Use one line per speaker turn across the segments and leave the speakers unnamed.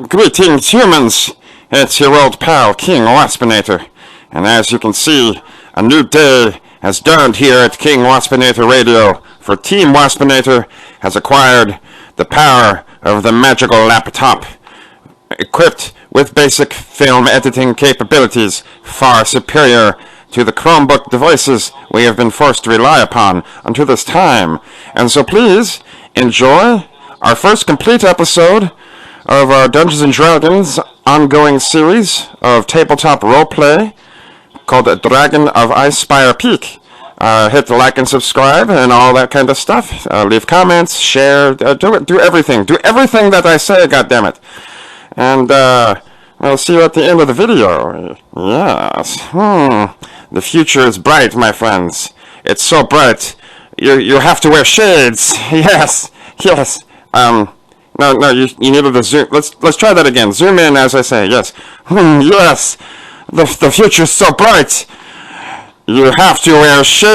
Greetings, humans! It's your old pal, King Waspinator. And as you can see, a new day has dawned here at King Waspinator Radio, for Team Waspinator has acquired the power of the magical laptop, equipped with basic film editing capabilities far superior to the Chromebook devices we have been forced to rely upon until this time. And so please, enjoy our first complete episode of our Dungeons & Dragons ongoing series of tabletop roleplay called Dragon of ICESPIRE Peak. Hit like and subscribe and all that kind of stuff. Leave comments, share, do everything. Do everything that I say, goddammit. And we'll see you at the end of the video. Yes. The future is bright, my friends. It's so bright. You have to wear shades. Yes. Yes. No, you needed to zoom. Let's try that again. Zoom in as I say. Yes. Yes. The future's so bright. You have to wear shades.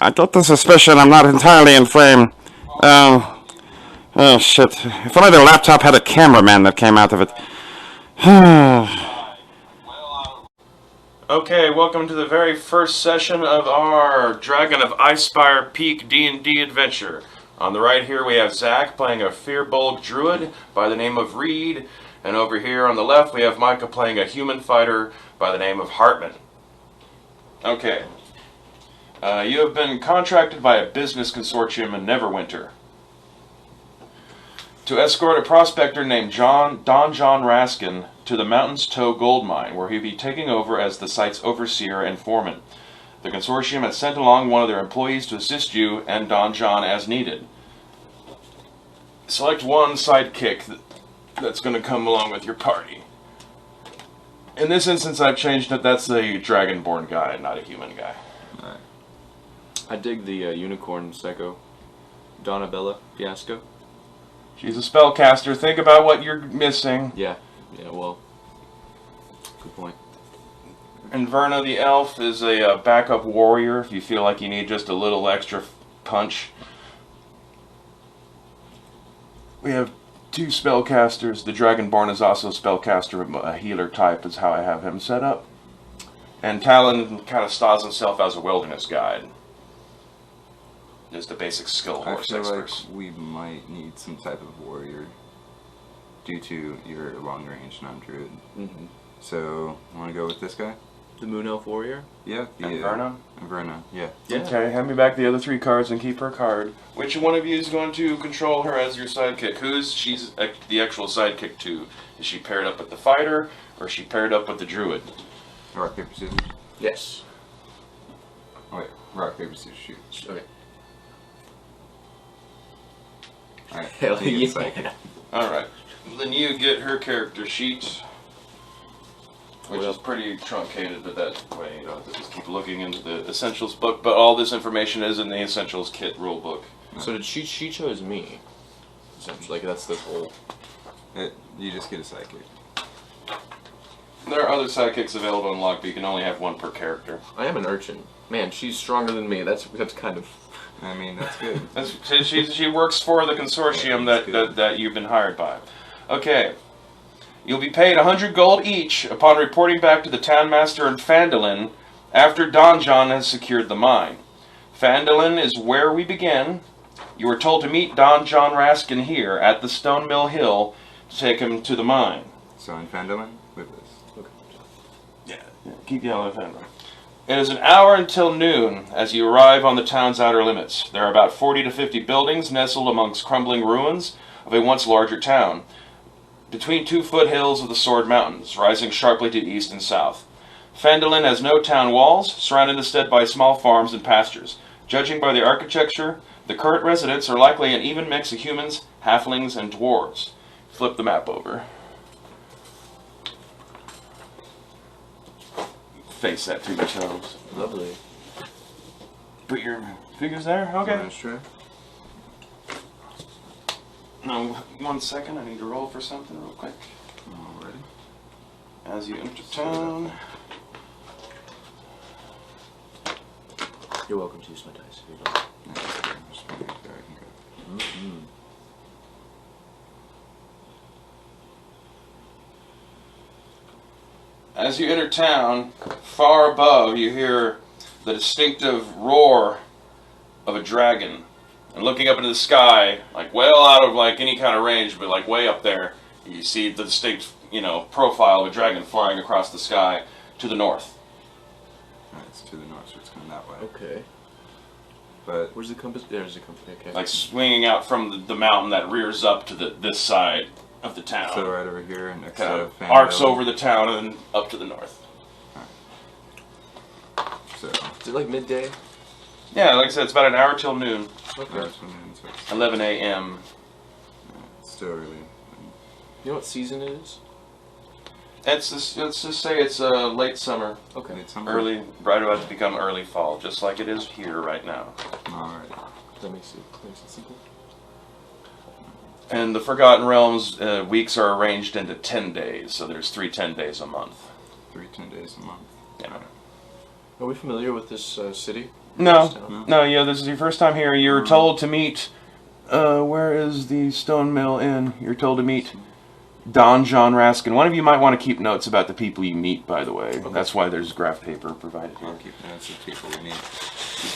I get the suspicion I'm not entirely in frame. Oh shit. If only the laptop had a cameraman that came out of it.
Okay, welcome to the very first session of our Dragon of ICESPIRE Peak D&D adventure. On the right here we have Zach playing a Fearbolg druid by the name of Reed, and over here on the left we have Micah playing a human fighter by the name of Hartman. Okay, you have been contracted by a business consortium in Neverwinter to escort a prospector named Don John Raskin to the Mountain's Toe gold mine, where he'll be taking over as the site's overseer and foreman. The consortium has sent along one of their employees to assist you and Don John as needed. Select one sidekick that's going to come along with your party. In this instance, I've changed it. That's a dragonborn guy, not a human guy.
Alright. I dig the unicorn psycho. Donabella Fiasco.
She's a spellcaster. Think about what you're missing.
Yeah, well, good point.
And Verna the elf is a backup warrior if you feel like you need just a little extra punch. We have two spellcasters. The Dragonborn is also a spellcaster, a healer type is how I have him set up. And Talon kind of styles himself as a wilderness guide. Just the basic skill horse
I feel
experts.
like we might need some type of warrior due to your long range non-druid.
Mm-hmm.
So, want to go with this guy?
The Moon Elf Warrior?
Yeah.
And Verna?
Verna, yeah.
Okay, hand me back the other three cards and keep her card. Which one of you is going to control her as your sidekick? She's the actual sidekick to? Is she paired up with the fighter, or is she paired up with the druid?
Rock, paper, scissors?
Yes.
Oh, wait. Rock, paper, scissors, shoot.
Okay.
Alright.
Hell
you
yeah.
get psychic.
Alright. Then you get her character sheet. Which is pretty truncated, but that way you don't have to just keep looking into the Essentials book. But all this information is in the Essentials Kit rule book.
So did she chose me? Essentially, like that's the whole...
You just get a psychic.
There are other sidekicks available in Lock, but you can only have one per character.
I am an urchin. Man, she's stronger than me. That's kind of...
I mean, that's good.
She works for the consortium that you've been hired by. Okay. You'll be paid 100 gold each upon reporting back to the townmaster in Phandalin after Don John has secured the mine. Phandalin is where we begin. You are told to meet Don John Raskin here at the Stone Mill Hill to take him to the mine.
So in Phandalin, with this.
Okay.
Yeah, keep yelling at Phandalin. It is an hour until noon as you arrive on the town's outer limits. There are about 40 to 50 buildings nestled amongst crumbling ruins of a once larger town, between two foothills of the Sword Mountains, rising sharply to the east and south. Phandalin has no town walls, surrounded instead by small farms and pastures. Judging by the architecture, the current residents are likely an even mix of humans, halflings, and dwarves. Flip the map over. Face that to yourselves.
Lovely.
Put your figures there? Okay.
That's true.
Now, 1 second, I need to roll for something real quick.
Alrighty.
As you enter town.
You're welcome to use my dice if you don't.
As you enter town, far above you hear the distinctive roar of a dragon. And looking up into the sky, like well out of like any kind of range, but like way up there, you see the distinct, profile of a dragon flying across the sky to the north.
Alright, it's to the north, so it's coming that way.
Okay.
But
Where's the compass? There's the compass. Okay.
Like swinging out from the mountain that rears up to this side of the town.
so right over here, next
Kind
to
of
Fan
arcs
Hill.
over the town and then up to the north.
So,
Is it like midday?
Yeah, like I said, it's about an hour till noon,
Okay.
that's when it ends.
11 a.m.
It's still early.
You know what season it is?
Let's just say it's late summer,
Okay.
Late summer?
right about to become early fall, just like it is here right now.
Alright.
That makes it simple.
And the Forgotten Realms weeks are arranged into 10 days, so there's 3 10 days a month.
3 10 days a month.
Yeah.
Are we familiar with this city?
No, yeah, this is your first time here. You're told to meet, where is the Stone Mill Inn? You're told to meet Don John Raskin. One of you might want to keep notes about the people you meet, by the way.
Okay.
That's why there's graph paper provided here.
I'll keep notes of people we need.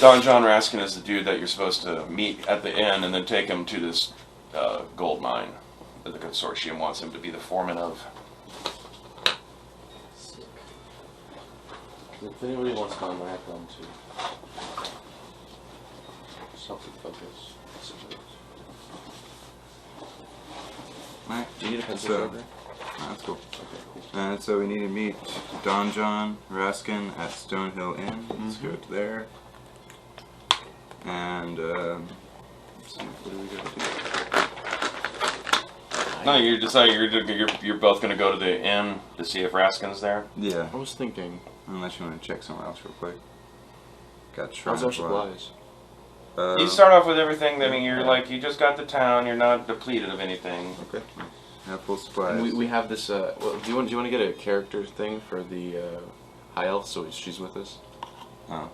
Don John Raskin is the dude that you're supposed to meet at the inn and then take him to this gold mine that the consortium wants him to be the foreman of.
Sick. If anybody wants my map on to something focus.
Alright.
Do you need a pencil
So-
sharpener?
That's cool.
Okay, cool.
And so we need to meet Don John Raskin at Stonehill Inn. Let's go to there. And let's see, what do we gotta do?
No, you decide you're both going to go to the inn to see if Raskin's there.
Yeah,
I was thinking,
unless you want to check somewhere else real quick. Got
how's our
Shrine
supplies?
You start off with everything. I mean, you're like you just got the town. You're not depleted of anything.
Okay. Have full supplies.
And we have this. Well, do you want to get a character thing for the high elf so she's with us?
Oh.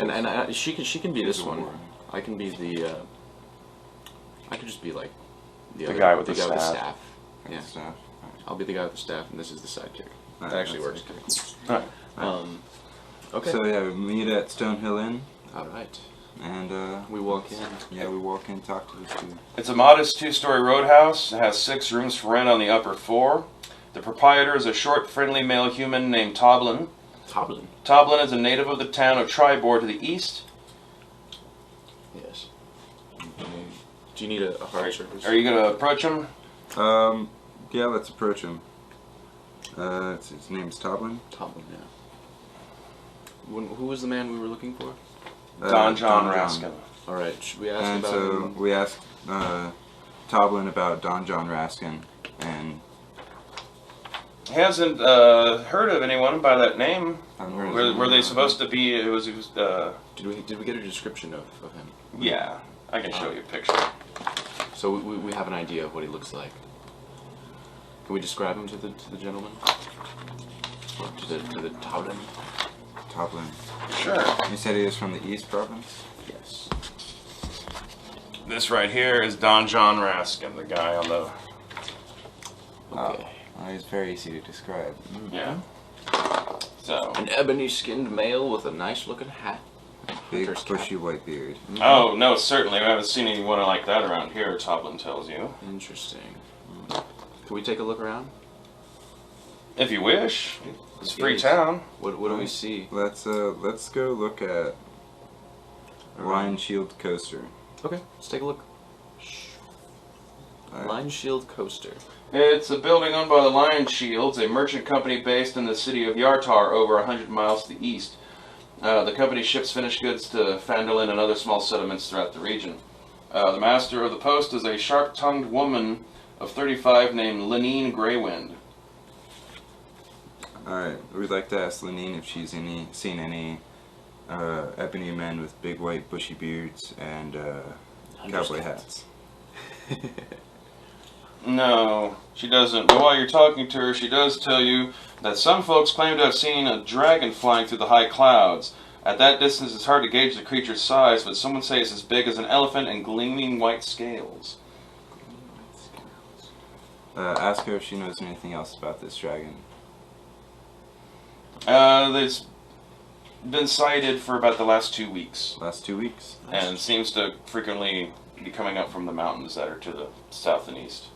And she can be this one.
War.
I can be the. I could just be like the
guy with
the
the
guy with the
staff.
staff. Yeah,
Stuff. Alright.
I'll be the guy with the staff, and this is the sidekick.
Alright,
That actually
that's
works.
Alright.
Okay.
So yeah, we meet at Stonehill Inn,
All right.
and
We walk in.
yeah, we walk in, talk to this dude.
It's a modest 2-story roadhouse. It has 6 rooms for rent on the upper floor. The proprietor is a short, friendly male human named Toblin.
Toblin.
Toblin is a native of the town of Tribor to the east.
Yes. Do you need a hard surface?
Are you going to approach him?
Yeah, let's approach him. His name's Toblin.
Toblin, yeah. Who was the man we were looking for?
Don John Raskin.
All right. Should we ask
And
about
so
him?
we asked Toblin about Don John Raskin, and
He hasn't heard of anyone by that name.
I've heard of
Were
him.
they supposed to be? It was
Did we get a description of him?
yeah. I can show you a picture.
So we have an idea of what he looks like. Can we describe him to the gentleman? Or to the Toblin?
Toblin.
Sure.
You said he was from the East Province?
Yes.
This right here is Don John Raskin, the guy on the
Okay.
Oh, he's very easy to describe.
yeah. So
An ebony-skinned male with a nice-looking hat.
Big,
Hunter's cap.
bushy white beard.
oh no, certainly we haven't seen anyone like that around here. Toblin tells you,
Interesting. Can we take a look around?
if you wish. It's free
Yes.
town.
What do we see?
Let's go look at Lion Shield Coaster.
Okay, let's take a look.
Alright.
Line Shield Coaster.
It's a building owned by the Lion Shields, a merchant company based in the city of Yartar, over 100 miles to the east. The company ships finished goods to Fandolin and other small settlements throughout the region. The master of the post is a sharp-tongued woman of 35 named Lenine Greywind.
Alright, we'd like to ask Lenine if she's seen any ebony men with big white bushy beards and cowboy hats.
No, she doesn't. But while you're talking to her, she does tell you that some folks claim to have seen a dragon flying through the high clouds. At that distance, it's hard to gauge the creature's size, but someone says it's as big as an elephant and gleaming white scales.
Ask her if she knows anything else about this dragon.
It's been sighted for about the last 2 weeks,
Last 2 weeks.
and seems to frequently be coming up from the mountains that are to the south and east.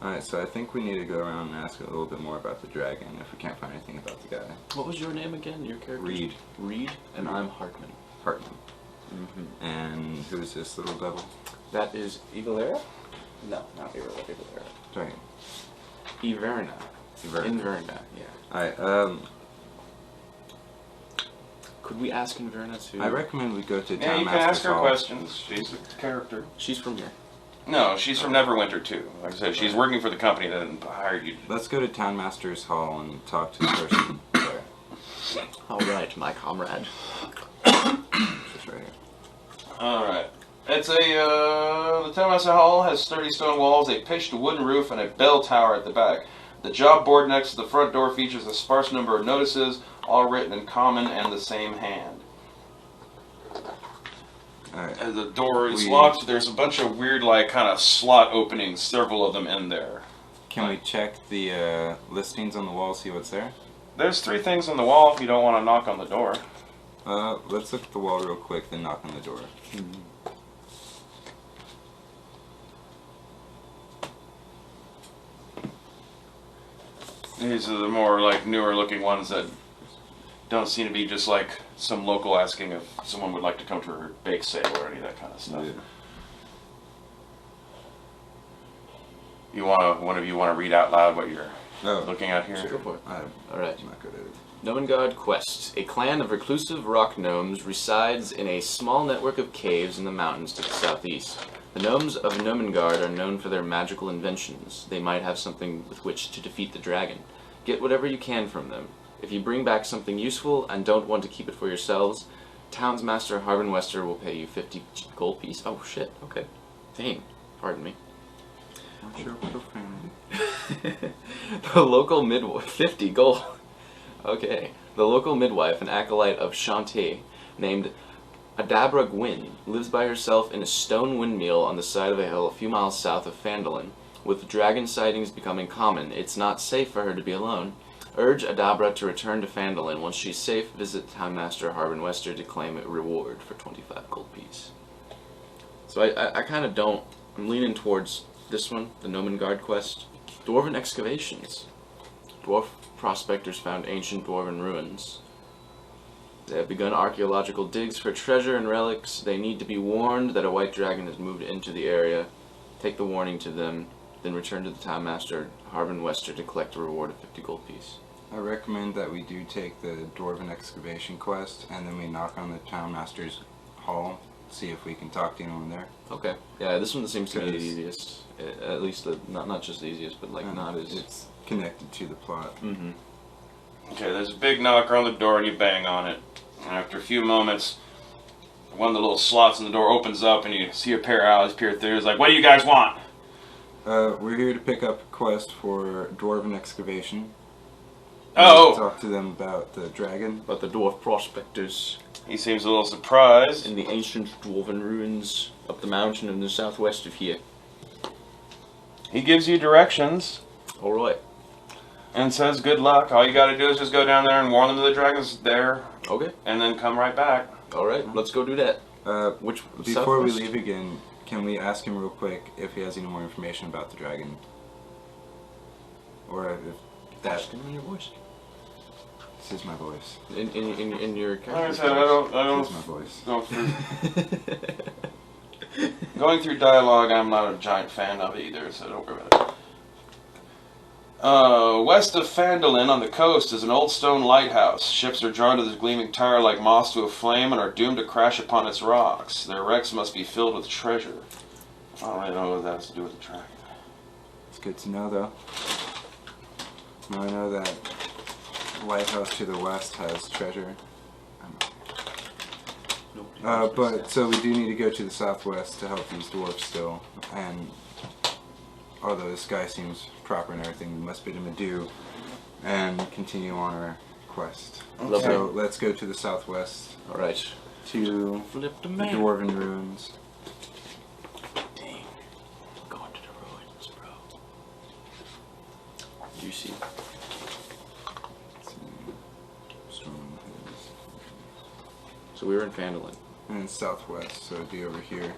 Alright, so I think we need to go around and ask a little bit more about the dragon if we can't find anything about the guy.
What was your name again? Your character?
Reed.
Reed, and I'm Hartman.
Hartman. And who's this little devil?
That is Evalera? No, not Evalera.
Sorry.
Iverna.
Iverna.
Inverna, yeah.
Alright,
Could we ask Inverna to...
I recommend we go to
Yeah,
Town
you can ask
Master's
her
Hall.
questions. She's a character.
She's from here.
No, she's from Neverwinter too. Like I said, she's working for the company that hired you.
Let's go to Town Master's Hall and talk to the person there.
Alright, my comrade.
Just right here.
Alright. It's the Town Master Hall has sturdy stone walls, a pitched wooden roof, and a bell tower at the back. The job board next to the front door features a sparse number of notices, all written in common and the same hand.
Alright.
As the door is locked, there's a bunch of weird, like, kind of slot openings, several of them in there.
Can we check the listings on the wall, see what's there?
There's 3 things on the wall if you don't want to knock on the door.
Let's look at the wall real quick, then knock on the door.
These are the more, like, newer looking ones that don't seem to be just like some local asking if someone would like to come to her bake sale or any of that kind of stuff.
Yeah.
You one of you want to read out loud what you're looking at here?
Go for it.
I'm
Alright.
not good at it.
Nomengard Quest. A clan of reclusive rock gnomes resides in a small network of caves in the mountains to the southeast. The gnomes of Nomengard are known for their magical inventions. They might have something with which to defeat the dragon. Get whatever you can from them. If you bring back something useful and don't want to keep it for yourselves, Townsmaster Harvin Wester will pay you 50 gold piece. Oh shit, okay. Dang, pardon me.
I'm sure we'll find it.
The local midwife, 50 gold. Okay. The local midwife, an acolyte of Shantae, named Adabra Gwyn, lives by herself in a stone windmill on the side of a hill a few miles south of Phandalin. With dragon sightings becoming common, it's not safe for her to be alone. Urge Adabra to return to Phandalin. Once she's safe, visit Townmaster Harvin Wester to claim a reward for 25 gold piece. So I kind of don't... I'm leaning towards this one, the Nomengard quest. Dwarven excavations. Dwarf prospectors found ancient dwarven ruins. They have begun archaeological digs for treasure and relics. They need to be warned that a white dragon has moved into the area. Take the warning to them, then return to the Townmaster Harvin Wester to collect a reward of 50 gold piece.
I recommend that we do take the Dwarven Excavation quest, and then we knock on the Town Master's Hall, see if we can talk to anyone there.
Okay. Yeah, this one seems to be the
Because-
easiest. At least, not just the easiest, but like not as...
It's connected to the plot.
Mm-hmm.
Okay, there's a big knocker on the door and you bang on it. And after a few moments, one of the little slots in the door opens up and you see a pair of eyes peer through. It's like, what do you guys want?
We're here to pick up a quest for Dwarven Excavation.
Oh!
Talk to them about the dragon.
But the dwarf prospectors
He seems a little surprised.
in the ancient dwarven ruins up the mountain in the southwest of here.
He gives you directions
Alright.
and says good luck. All you gotta do is just go down there and warn them that the dragon's there
Okay.
and then come right back.
Alright, let's go do that.
Before we
southwest?
leave again, can we ask him real quick if he has any more information about the dragon? Or if that...
Ask him in your voice.
This is my voice.
In your
Like I
character's
said, I
This is my voice.
don't through, going through dialogue, I'm not a giant fan of either, so don't worry about it. West of Phandalin on the coast is an old stone lighthouse. Ships are drawn to this gleaming tower like moths to a flame and are doomed to crash upon its rocks. Their wrecks must be filled with treasure. I don't really know what that has to do with the dragon.
It's good to know, though. Now I know that lighthouse to the west has treasure. But so we do need to go to the southwest to help these dwarves still. And although this guy seems proper and everything, we must bid him adieu and continue on our quest.
Okay.
So let's go to the southwest
Alright.
to
Flip the
the
man.
dwarven ruins.
Dang. Going to the ruins, bro. Do you see? So we were in Phandalin.
And it's southwest, so it'd be over here.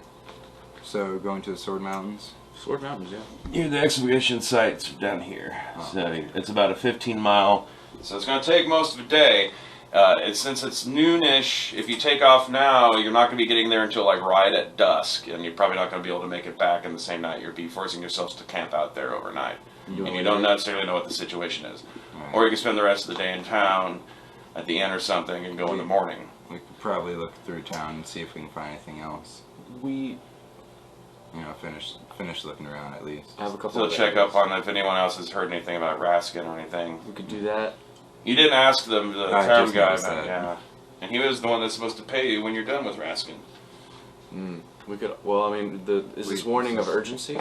So going to the Sword Mountains.
Sword Mountains, yeah.
Yeah, the excavation site's down here. So it's about a 15-mile. So it's going to take most of the day. Since it's noonish, if you take off now, you're not going to be getting there until like right at dusk, and you're probably not going to be able to make it back in the same night. You'll be forcing yourselves to camp out there overnight, and you don't necessarily know what the situation is.
Right.
Or you can spend the rest of the day in town at the inn or something and go in the morning.
We could probably look through town and see if we can find anything else. Finish looking around at least.
I have a couple
So
of
check
ideas.
up on if anyone else has heard anything about Raskin or anything.
We could do that.
You didn't ask them, the
I
town
just
guy,
noticed
about,
that.
yeah. And he was the one that's supposed to pay you when you're done with Raskin.
We could. Well, I mean, is this warning of urgency?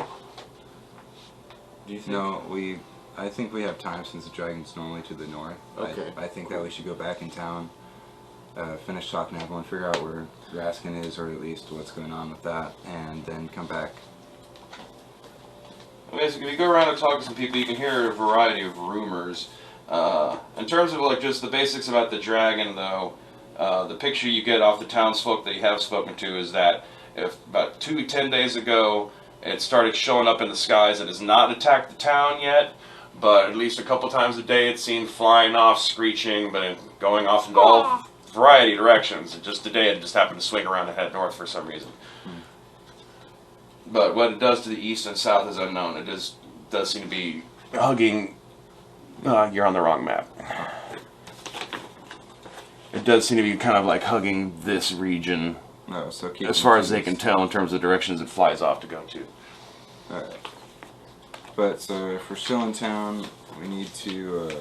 Do you think?
No, I think we have time since the dragon's normally to the north.
Okay.
I think that we should go back in town, finish talking to everyone, figure out where Raskin is, or at least what's going on with that, and then come back.
Basically, if you go around and talk to some people, you can hear a variety of rumors. In terms of like just the basics about the dragon, though, the picture you get off the townsfolk that you have spoken to is that if about 10 days ago it started showing up in the skies, it has not attacked the town yet, but at least a couple times a day it's seen flying off, screeching, but going off into all variety of directions. And just today it just happened to swing around and head north for some reason. But what it does to the east and south is unknown. It does seem to be hugging. You're on the wrong map. It does seem to be kind of like hugging this region,
No, so keep
as far as they can tell, in terms of directions it flies off to go to.
Alright. But so if we're still in town, we need to.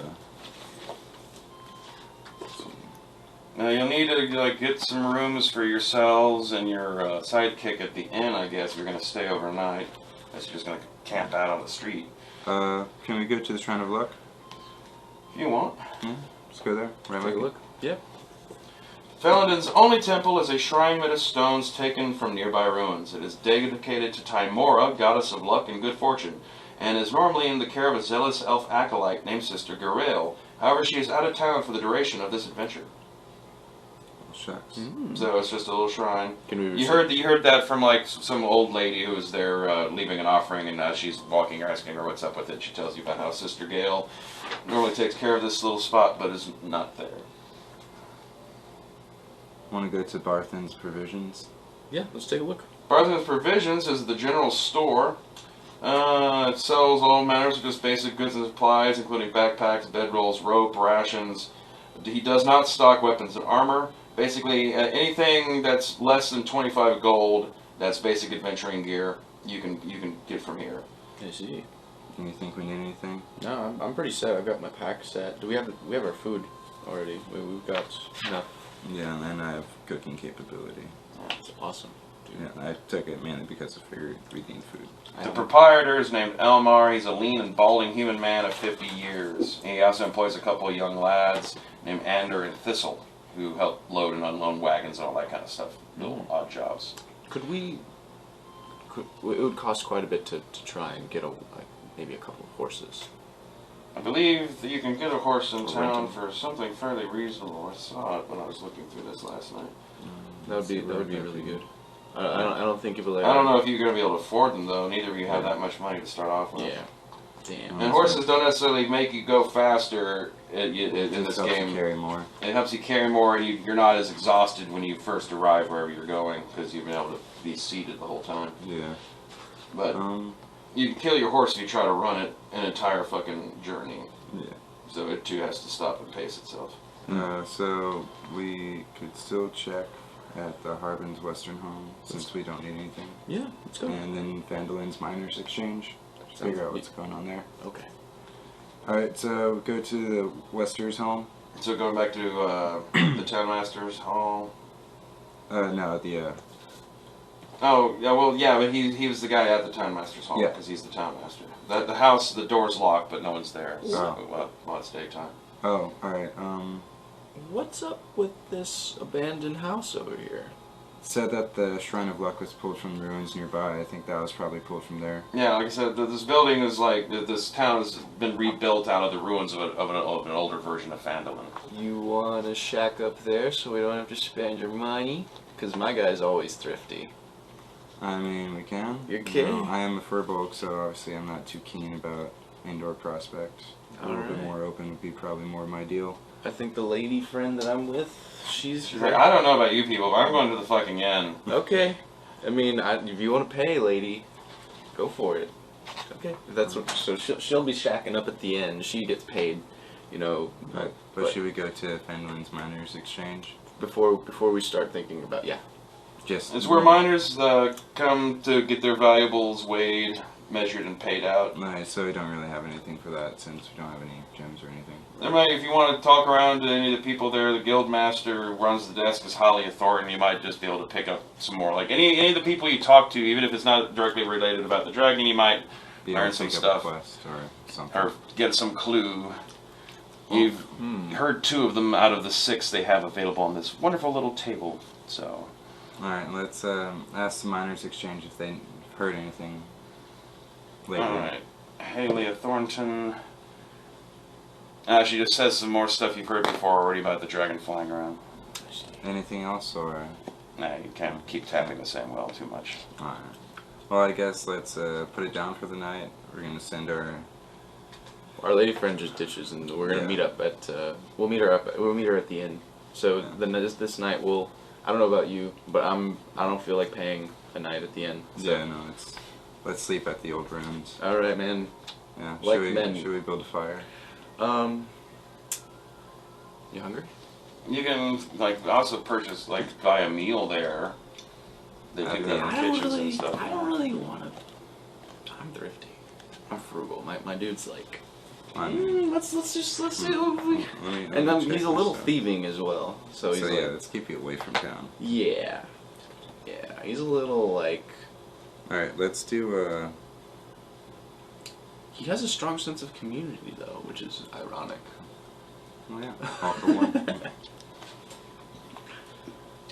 Now you'll need to like get some rooms for yourselves and your sidekick at the inn, I guess. If you're going to stay overnight, unless you're just going to camp out on the street.
Can we go to the Shrine of Luck?
If you want.
Let's go there. Right,
Take a look. Yeah.
Felindin's only temple is a shrine made of stones taken from nearby ruins. It is dedicated to Timora, goddess of luck and good fortune, and is normally in the care of a zealous elf acolyte named Sister Garael. However, she is out of town for the duration of this adventure.
Shucks.
So it's just a little shrine.
Can we?
You heard that from like some old lady who was there leaving an offering, and as she's walking, you're asking her what's up with it. She tells you about how Sister Gale normally takes care of this little spot, but is not there.
Want to go to Barthen's Provisions?
Yeah. Let's take a look.
Barthen's Provisions is the general store. It sells all manners of just basic goods and supplies, including backpacks, bedrolls, rope, rations. He does not stock weapons and armor. Basically, anything that's less than 25 gold, that's basic adventuring gear, you can get from here.
I see.
Do you think we need anything?
No, I'm pretty set. I've got my pack set. Do we have our food already? We've got enough.
Yeah, and I have cooking capability.
That's awesome. Dude.
Yeah, I took it mainly because I figured we need food.
The proprietor is named Elmar. He's a lean and balding human man of 50 years. He also employs a couple of young lads named Ander and Thistle, who help load and unload wagons and all that kind of stuff. Little odd jobs.
It would cost quite a bit to try and get maybe a couple of horses.
I believe that you can get a horse in town for something fairly reasonable. I saw it when I was looking through this last night.
That would be really good. I don't think it will.
I don't know if you're going to be able to afford them, though. Neither of you have that much money to start off with.
Yeah. Damn.
And horses don't necessarily make you go faster in this
helps you
game.
carry more.
It helps you carry more, and you're not as exhausted when you first arrive wherever you're going, because you've been able to be seated the whole time.
Yeah.
But you can kill your horse if you try to run it an entire fucking journey.
Yeah.
So it too has to stop and pace itself.
So we could still check at the Harbin's Western Home since we don't need anything.
Yeah, let's go.
And then Vandalin's Miners Exchange. Figure out what's going on there.
Okay.
Alright, so go to the Wester's home.
So going back to the Townmaster's hall.
No, the
Oh, yeah, well, yeah, but he was the guy at the Townmaster's hall,
Yeah.
because he's the Townmaster. The house, the door's locked, but no one's there. So,
Oh.
well, it's daytime.
alright,
What's up with this abandoned house over here?
said that the Shrine of Luck was pulled from ruins nearby. I think that was probably pulled from there.
Yeah, like I said, this building is like this town has been rebuilt out of the ruins of an older version of Phandalin.
You want to shack up there so we don't have to spend your money? Because my guy's always thrifty.
I mean, we can.
You're kidding?
I am a furbolg, so obviously I'm not too keen about indoor prospects. A little bit more open would be probably more my deal.
I think the lady friend that I'm with, she's
like, I don't know about you people, but I'm going to the fucking inn.
Okay. I mean, if you want to pay, lady, go for it. Okay. That's what. So she'll be shacking up at the end. She gets paid, you know.
But should we go to Fenlin's Miners Exchange?
Before we start thinking about
It's where miners come to get their valuables weighed, measured, and paid out.
Nice. So we don't really have anything for that since we don't have any gems or anything.
There might, if you want to talk around to any of the people there, the guild master who runs the desk is Holly Thornton. You might just be able to pick up some more. Like any of the people you talk to, even if it's not directly related about the dragon, you might learn some stuff
or something,
or get some clue. You've heard 2 of them out of the 6 they have available on this wonderful little table. So,
all right, let's ask the Miners Exchange if they heard anything lately.
all right, Haley Thornton. She just says some more stuff you've heard before already about the dragon flying around.
Anything else, or?
Nah, you can't keep tapping the same well too much.
All right. Well, I guess let's put it down for the night. We're gonna send our
lady friend just ditches, and we're gonna meet up at. We'll meet her at the inn. So then this night I don't know about you, but I don't feel like paying a night at the inn. So.
Yeah, no, let's sleep at the old rooms.
All right, man.
Yeah.
Like
Should we build a fire?
You hungry?
You can also purchase buy a meal there. They do have kitchens and stuff.
I don't really want to. I'm thrifty. I'm frugal. My dude's like. Let's do. And then he's a little thieving as well. So he's
let's keep you away from town.
Yeah. He's a little like.
All right, let's do.
He has a strong sense of community though, which is ironic.
Oh yeah, all for one.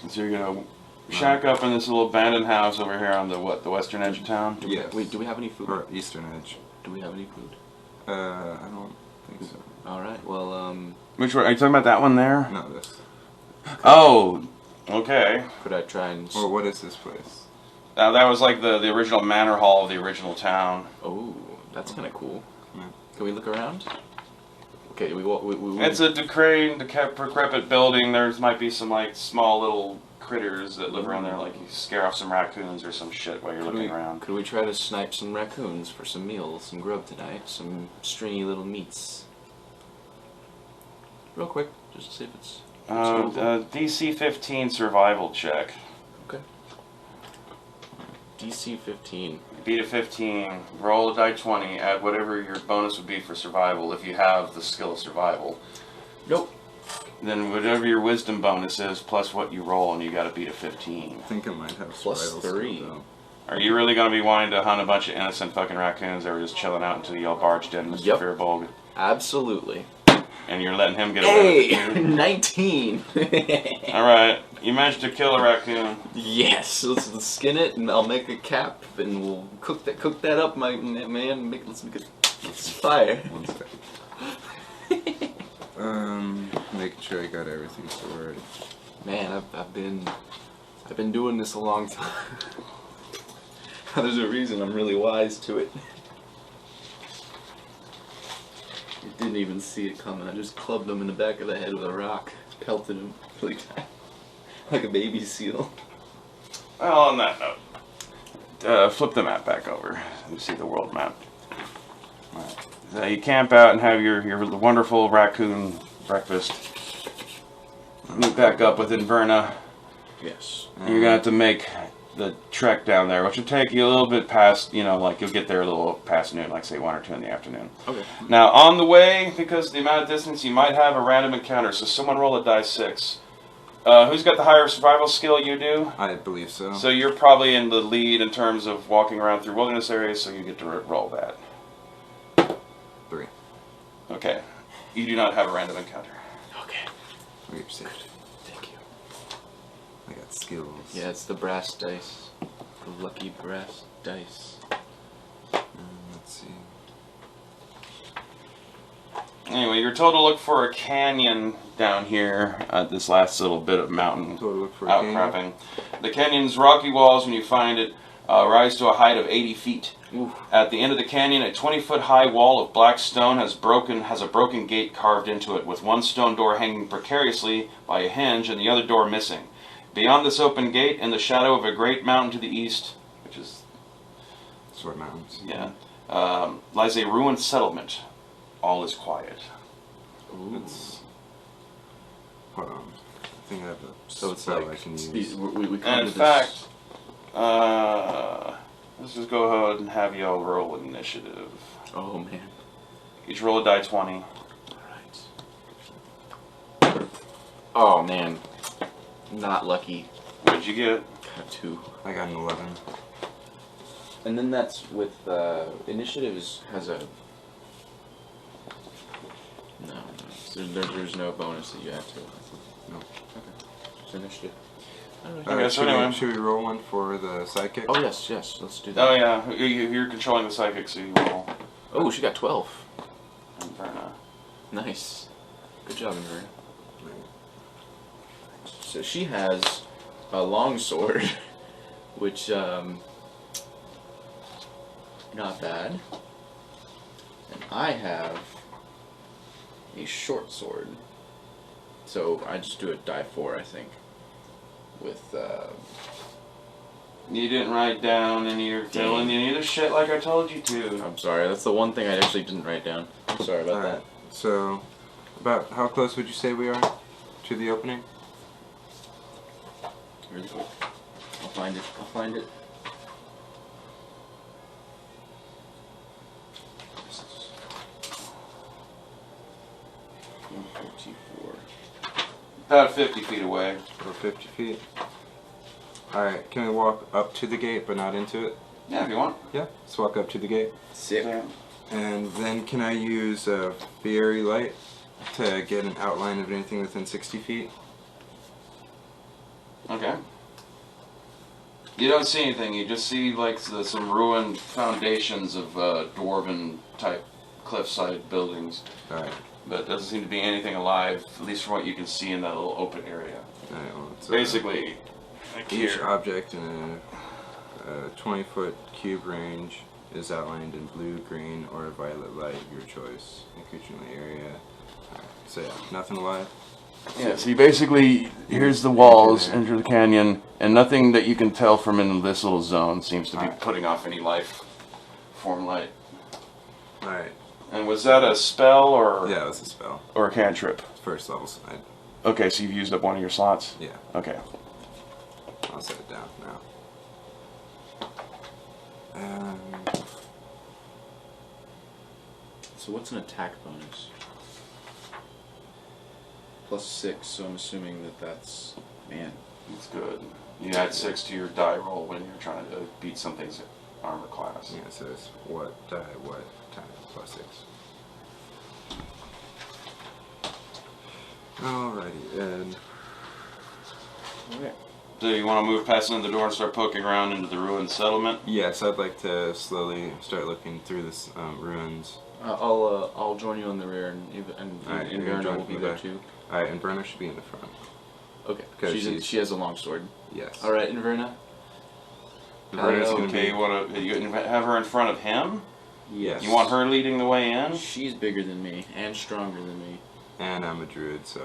So you're gonna shack up in this little abandoned house over here on the western edge of town?
Yes.
Wait, do we have any food?
Or eastern edge.
Do we have any food?
I don't think so.
All right. Well,
Which one? Are you talking about that one there?
No, this.
Oh, okay.
Could I try and?
Or what is this place?
That was like the original manor hall of the original town.
Oh, that's kind of cool.
Yeah.
Can we look around? Okay, we
It's a decrepit building. There's might be some small little critters that live around there. Like you scare off some raccoons or some shit while you're looking around.
Could we try to snipe some raccoons for some meals, some grub tonight, some stringy little meats? Real quick, just to see if it's.
DC 15 survival check.
Okay. DC 15.
Beat a 15, roll a die 20, add whatever your bonus would be for survival if you have the skill of survival.
Nope.
Then whatever your wisdom bonus is plus what you roll, and you got to beat a 15.
I think I might have
Plus
survival
3.
skill, though.
Are you really going to be wanting to hunt a bunch of innocent fucking raccoons that were just chilling out until y'all barged in, Mr.
Yep.
Fearbolg?
Absolutely.
And you're letting him get away with
Hey!
it?
19!
Alright, you managed to kill a raccoon.
Yes, let's skin it, and I'll make a cap, and we'll cook that up, my man. Let's make it. Let's fire.
One second. Making sure I got everything sorted.
Man, I've been doing this a long time. There's a reason I'm really wise to it. I didn't even see it coming. I just clubbed him in the back of the head with a rock, pelted him like a baby seal.
Well, on that note, flip the map back over. You see the world map. Right. So you camp out and have your wonderful raccoon breakfast. Meet back up with Inverna.
Yes.
You're gonna have to make the trek down there, which will take you a little bit past, you'll get there a little past noon, like say 1 or 2 in the afternoon.
Okay.
Now, on the way, because of the amount of distance, you might have a random encounter, so someone roll a die 6. Who's got the higher survival skill? You do?
I believe so.
So you're probably in the lead in terms of walking around through wilderness areas, so you get to roll that.
3.
Okay. You do not have a random encounter.
Okay.
We're safe.
Thank you.
I got skills.
Yeah, it's the brass dice. The lucky brass dice.
Let's see.
Anyway, you're told to look for a canyon down here at this last little bit of mountain
So look for a
outcropping. The canyon's rocky walls, when you find it, rise to a height of 80 feet.
Oof.
At the end of the canyon, a 20-foot-high wall of black stone has a broken gate carved into it, with one stone door hanging precariously by a hinge and the other door missing. Beyond this open gate, in the shadow of a great mountain to the east, which is
Sword Mountains.
yeah, lies a ruined settlement. All is quiet.
Ooh.
Hold on. I think I have a
So it's
spell
like
I can use.
we come
And
to
in
this.
fact, let's just go ahead and have y'all roll initiative.
Oh man.
Each roll a die 20.
Alright. Oh man. Not lucky.
What'd you get?
Got 2.
I got an 11.
And then that's with initiative has a no. There's no bonus that you add to it.
No.
Okay. Just initiative.
Okay, so anyway.
should we roll one for the sidekick?
Oh yes, let's do that.
Oh yeah, you're controlling the psychic, so you roll.
Oh, she got 12.
Inferno.
Nice. Good job, Inverna. So she has a long sword, which not bad. And I have a short sword. So I just do a die 4, I think. With
You didn't write down any of your filling any of the shit like I told you to.
I'm sorry, that's the one thing I actually didn't write down. I'm sorry about
Alright, so about how close would you say we are to the opening?
that. Really quick. I'll find it. 154.
About 50 feet away.
Or 50 feet? Alright, can we walk up to the gate but not into it?
Yeah, if you want.
Yeah, let's walk up to the gate.
Sick.
Yeah.
And then can I use a fiery light to get an outline of anything within 60 feet?
Okay. You don't see anything. You just see like some ruined foundations of dwarven type cliffside buildings,
Alright.
but doesn't seem to be anything alive, at least from what you can see in that little open area.
Alright, well, it's,
Basically, like
each
here.
object in a 20-foot cube range is outlined in blue, green, or a violet light, your choice. Increasing the area. Alright, so yeah, nothing alive.
Yeah, so you basically, here's the walls, enter the canyon, and nothing that you can tell from in this little zone seems to be putting off any life form light.
Alright.
And was that a spell or
Yeah, that's a spell.
or a cantrip?
First level side.
Okay, so you've used up one of your slots?
Yeah,
Okay.
I'll set it down now.
So what's an attack bonus? +6, so I'm assuming that's... Man.
That's good. You add 6 to your die roll when you're trying to beat something's armor class.
Yeah, so it's what die, what times +6. Alrighty, and
Okay.
So you want to move past the door and start poking around into the ruined settlement?
yes, I'd like to slowly start looking through this ruins.
I'll join you on the rear, and
Alright, you're
Inverna
joining
will be
me
there
back.
too.
Alright, and Brenna should be in the front.
Okay.
'Cause
She has a long sword.
Yes.
Alright, Inverna.
Brenna's gonna
Okay,
be-
you want to have her in front of him?
Yes.
You want her leading the way in?
She's bigger than me and stronger than me.
And I'm a druid, so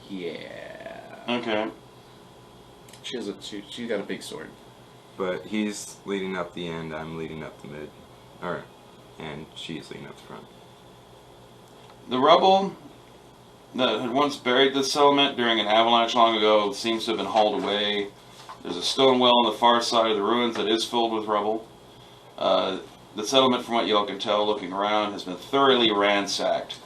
Yeah.
Okay.
She's got a big sword.
but he's leading up the end, I'm leading up the mid. Alright. And she's leading up the front.
The rubble that had once buried this settlement during an avalanche long ago seems to have been hauled away. There's a stone well on the far side of the ruins that is filled with rubble. The settlement, from what y'all can tell looking around, has been thoroughly ransacked.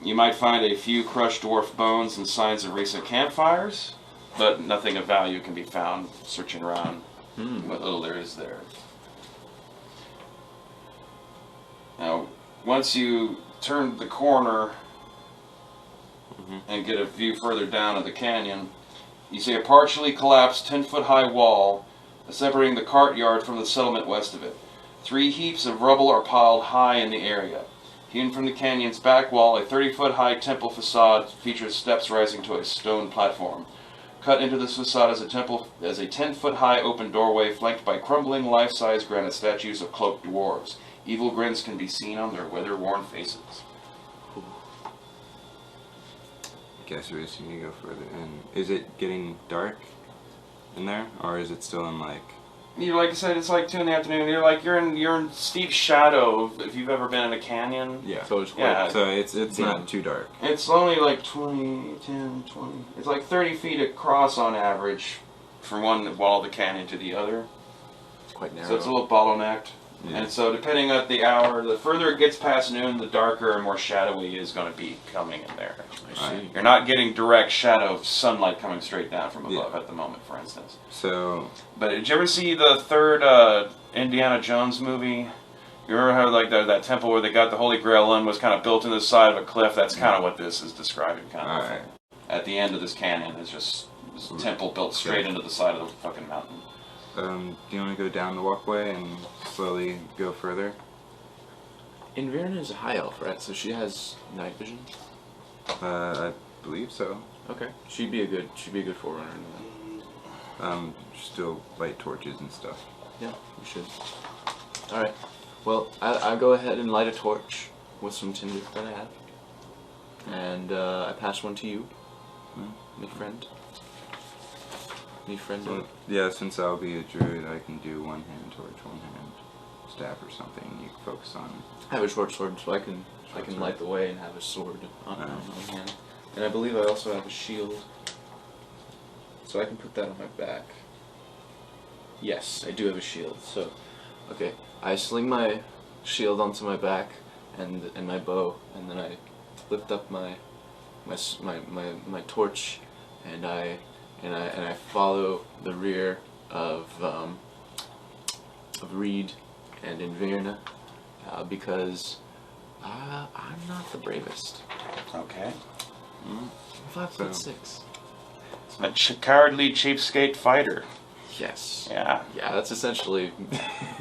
You might find a few crushed dwarf bones and signs of recent campfires, but nothing of value can be found searching around what little there is there. Now, once you turn the corner and get a view further down of the canyon, You see a partially collapsed 10-foot-high wall separating the cart yard from the settlement west of it. 3 heaps of rubble are piled high in the area. Hewn from the canyon's back wall, a 30-foot-high temple facade features steps rising to a stone platform. Cut into this facade is a 10-foot-high open doorway flanked by crumbling life-size granite statues of cloaked dwarves. Evil grins can be seen on their weather-worn faces.
I guess we just need to go further in. Is it getting dark in there, or is it still in like?
Like I said, it's like 2 in the afternoon. You're in steep shadow. If you've ever been in a canyon.
Yeah.
So it's
Yeah.
So it's not too dark.
It's only like 20. It's like 30 feet across on average, from one wall of the canyon to the other.
It's quite narrow.
So it's a little bottlenecked.
Yeah.
And so depending on the hour, the further it gets past noon, the darker and more shadowy is going to be coming in there.
I see.
You're not getting direct shadow of sunlight coming straight down from above
Yeah.
at the moment, for instance.
So
But did you ever see the third Indiana Jones movie? You remember how like that temple where they got the Holy Grail in was kind of built into the side of a cliff? That's kind of what this is describing. Kind of.
alright.
At the end of this canyon is just this temple built straight into the side of the fucking mountain.
Do you want to go down the walkway and slowly go further?
Inverna is a high elf, right? So she has night vision.
I believe so.
Okay. She'd be a good forerunner in that.
Still light torches and stuff.
Yeah, we should. All right. Well, I'll go ahead and light a torch with some tinder that I have, and I pass one to you, me friend. Me friend.
Well, yeah, since I'll be a druid, I can do one hand torch, one hand staff or something. You can focus on.
I have a short sword, so I can
sword.
light the way and have a sword on my hand. And I believe I also have a shield, so I can put that on my back. Yes, I do have a shield. So, okay, I sling my shield onto my back and my bow, and then I lift up my torch, and I follow the rear of Reed and Inverna because I'm not the bravest.
Okay.
I'm 5'6".
A cowardly cheapskate fighter.
Yes.
Yeah.
Yeah, that's essentially.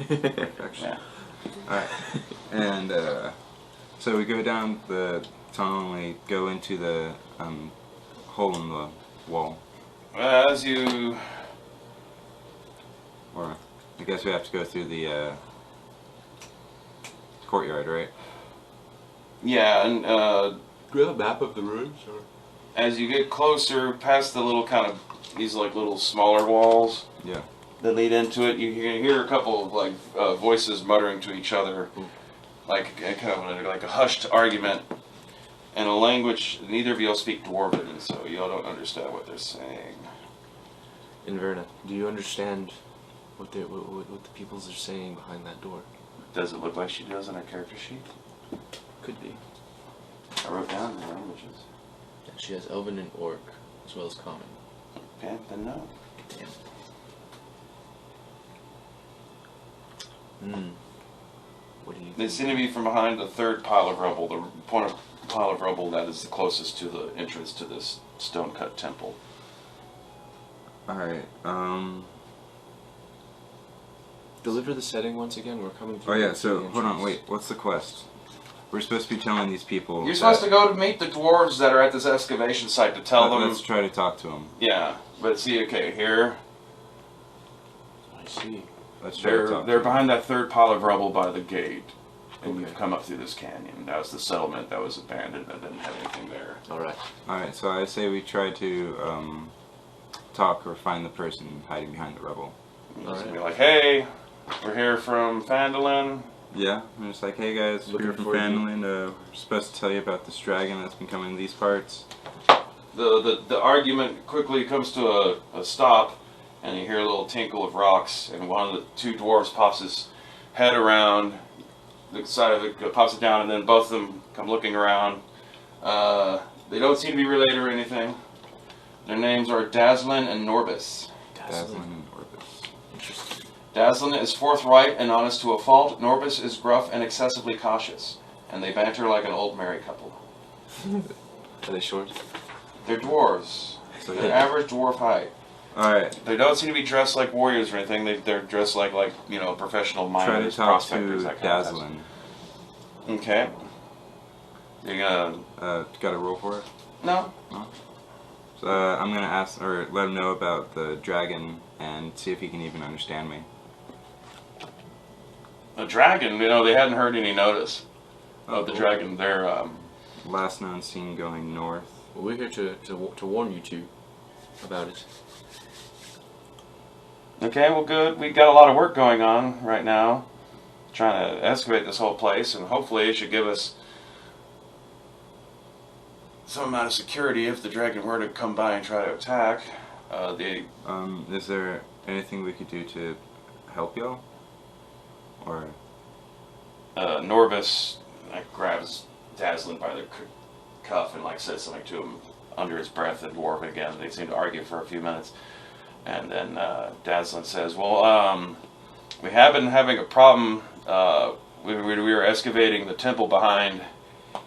Perfection.
Yeah.
Alright. And so we go down the tunnel and we go into the hole in the wall.
As you
Or I guess we have to go through the courtyard, right?
yeah, and
Do you have a map of the ruins? Or?
as you get closer past the little kind of these like little smaller walls
Yeah.
that lead into it, you hear a couple of like voices muttering to each other, like a kind of like a hushed argument in a language neither of you all speak Dwarven, so y'all don't understand what they're saying.
Inverna, do you understand what the peoples are saying behind that door?
Does it look like she does on her character sheet?
Could be.
I wrote down the languages.
Yeah, she has Elven and Orc, as well as Common.
Okay, then no.
Damn. Hmm. What do you
They
think?
seem to be from behind the third pile of rubble, the pile of rubble that is the closest to the entrance to this stone-cut temple.
Alright,
Deliver the setting once again. We're coming through.
oh yeah,
the
so
entrance.
hold on, wait, what's the quest? We're supposed to be telling these people.
You're supposed to go to meet the dwarves that are at this excavation site to tell them.
Let's try to talk to them.
Yeah, but see, okay, here
I see.
Let's try to
they're
talk to
they're
them.
behind that third pile of rubble by the gate, and
Okay.
you've come up through this canyon. That was the settlement that was abandoned that didn't have anything there.
All right.
Alright, so I say we try to talk or find the person hiding behind the rubble.
And
All
it's gonna
right.
be like, hey, we're here from Phandalin.
Yeah, I'm just like, hey guys,
Looking
we're from
forward to-
Phandalin. We're supposed to tell you about this dragon that's been coming to these parts.
The argument quickly comes to a stop, and you hear a little tinkle of rocks, and one of the two dwarves pops his head around the side of it, pops it down, and then both of them come looking around. They don't seem to be related or anything. Their names are Dazzlin and Norbis.
Dazzlin and Orbis.
Interesting.
Dazzlin is forthright and honest to a fault. Norbis is gruff and excessively cautious, and they banter like an old married couple.
Are they short?
They're dwarves.
So
They're
yeah.
average dwarf height.
All right.
They don't seem to be dressed like warriors or anything. They're dressed like professional
Try to
miners,
talk
prospectors,
to
that kind of stuff.
Dazzlin.
Okay. You're gonna
Got a roll for it?
no.
So I'm gonna ask or let him know about the dragon and see if he can even understand me.
The dragon. They hadn't heard any notice of the
cool.
dragon. They're
Last known seen going north.
Well, we're here to warn you two about it.
okay. Well, good. We got a lot of work going on right now, trying to excavate this whole place, and hopefully it should give us some amount of security if the dragon were to come by and try to attack.
Is there anything we could do to help y'all? Or
Norvis grabs Dazzlin by the cuff and says something to him under his breath in Dwarf again. They seem to argue for a few minutes, and then Dazzlin says, "Well, we have been having a problem. We were excavating the temple behind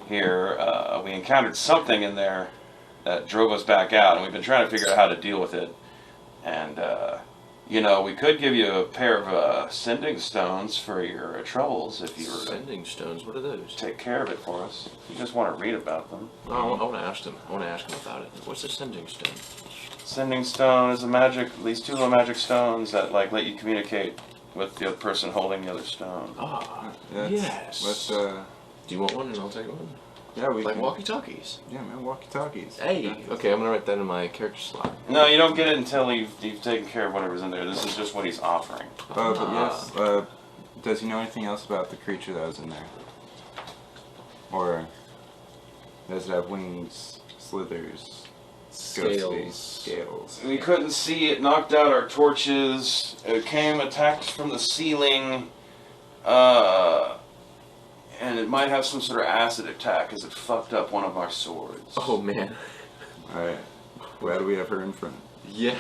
here. We encountered something in there that drove us back out, and we've been trying to figure out how to deal with it. And we could give you a pair of sending stones for your troubles if you were to
Sending stones. What are those?
take care of it for us. You just want to read about them.
No, I want to ask him. I want to ask him about it. What's a sending stone?
Sending stone is these two little magic stones that let you communicate with the other person holding the other stone.
Ah,
yes.
yes.
Let's
Do you want one and I'll take one?
yeah, we
Like
can.
walkie-talkies.
Yeah, man, walkie-talkies.
Hey. Okay, I'm gonna write that in my character slot.
No, you don't get it until you've taken care of whatever's in there. This is just what he's offering.
But yes, does he know anything else about the creature that was in there? Or does it have wings, slithers, ghostly scales?
We couldn't see it, knocked out our torches. It came attacked from the ceiling. And it might have some sort of acid attack because it fucked up one of our swords.
Oh man.
Alright. Glad we have her in front.
Yeah.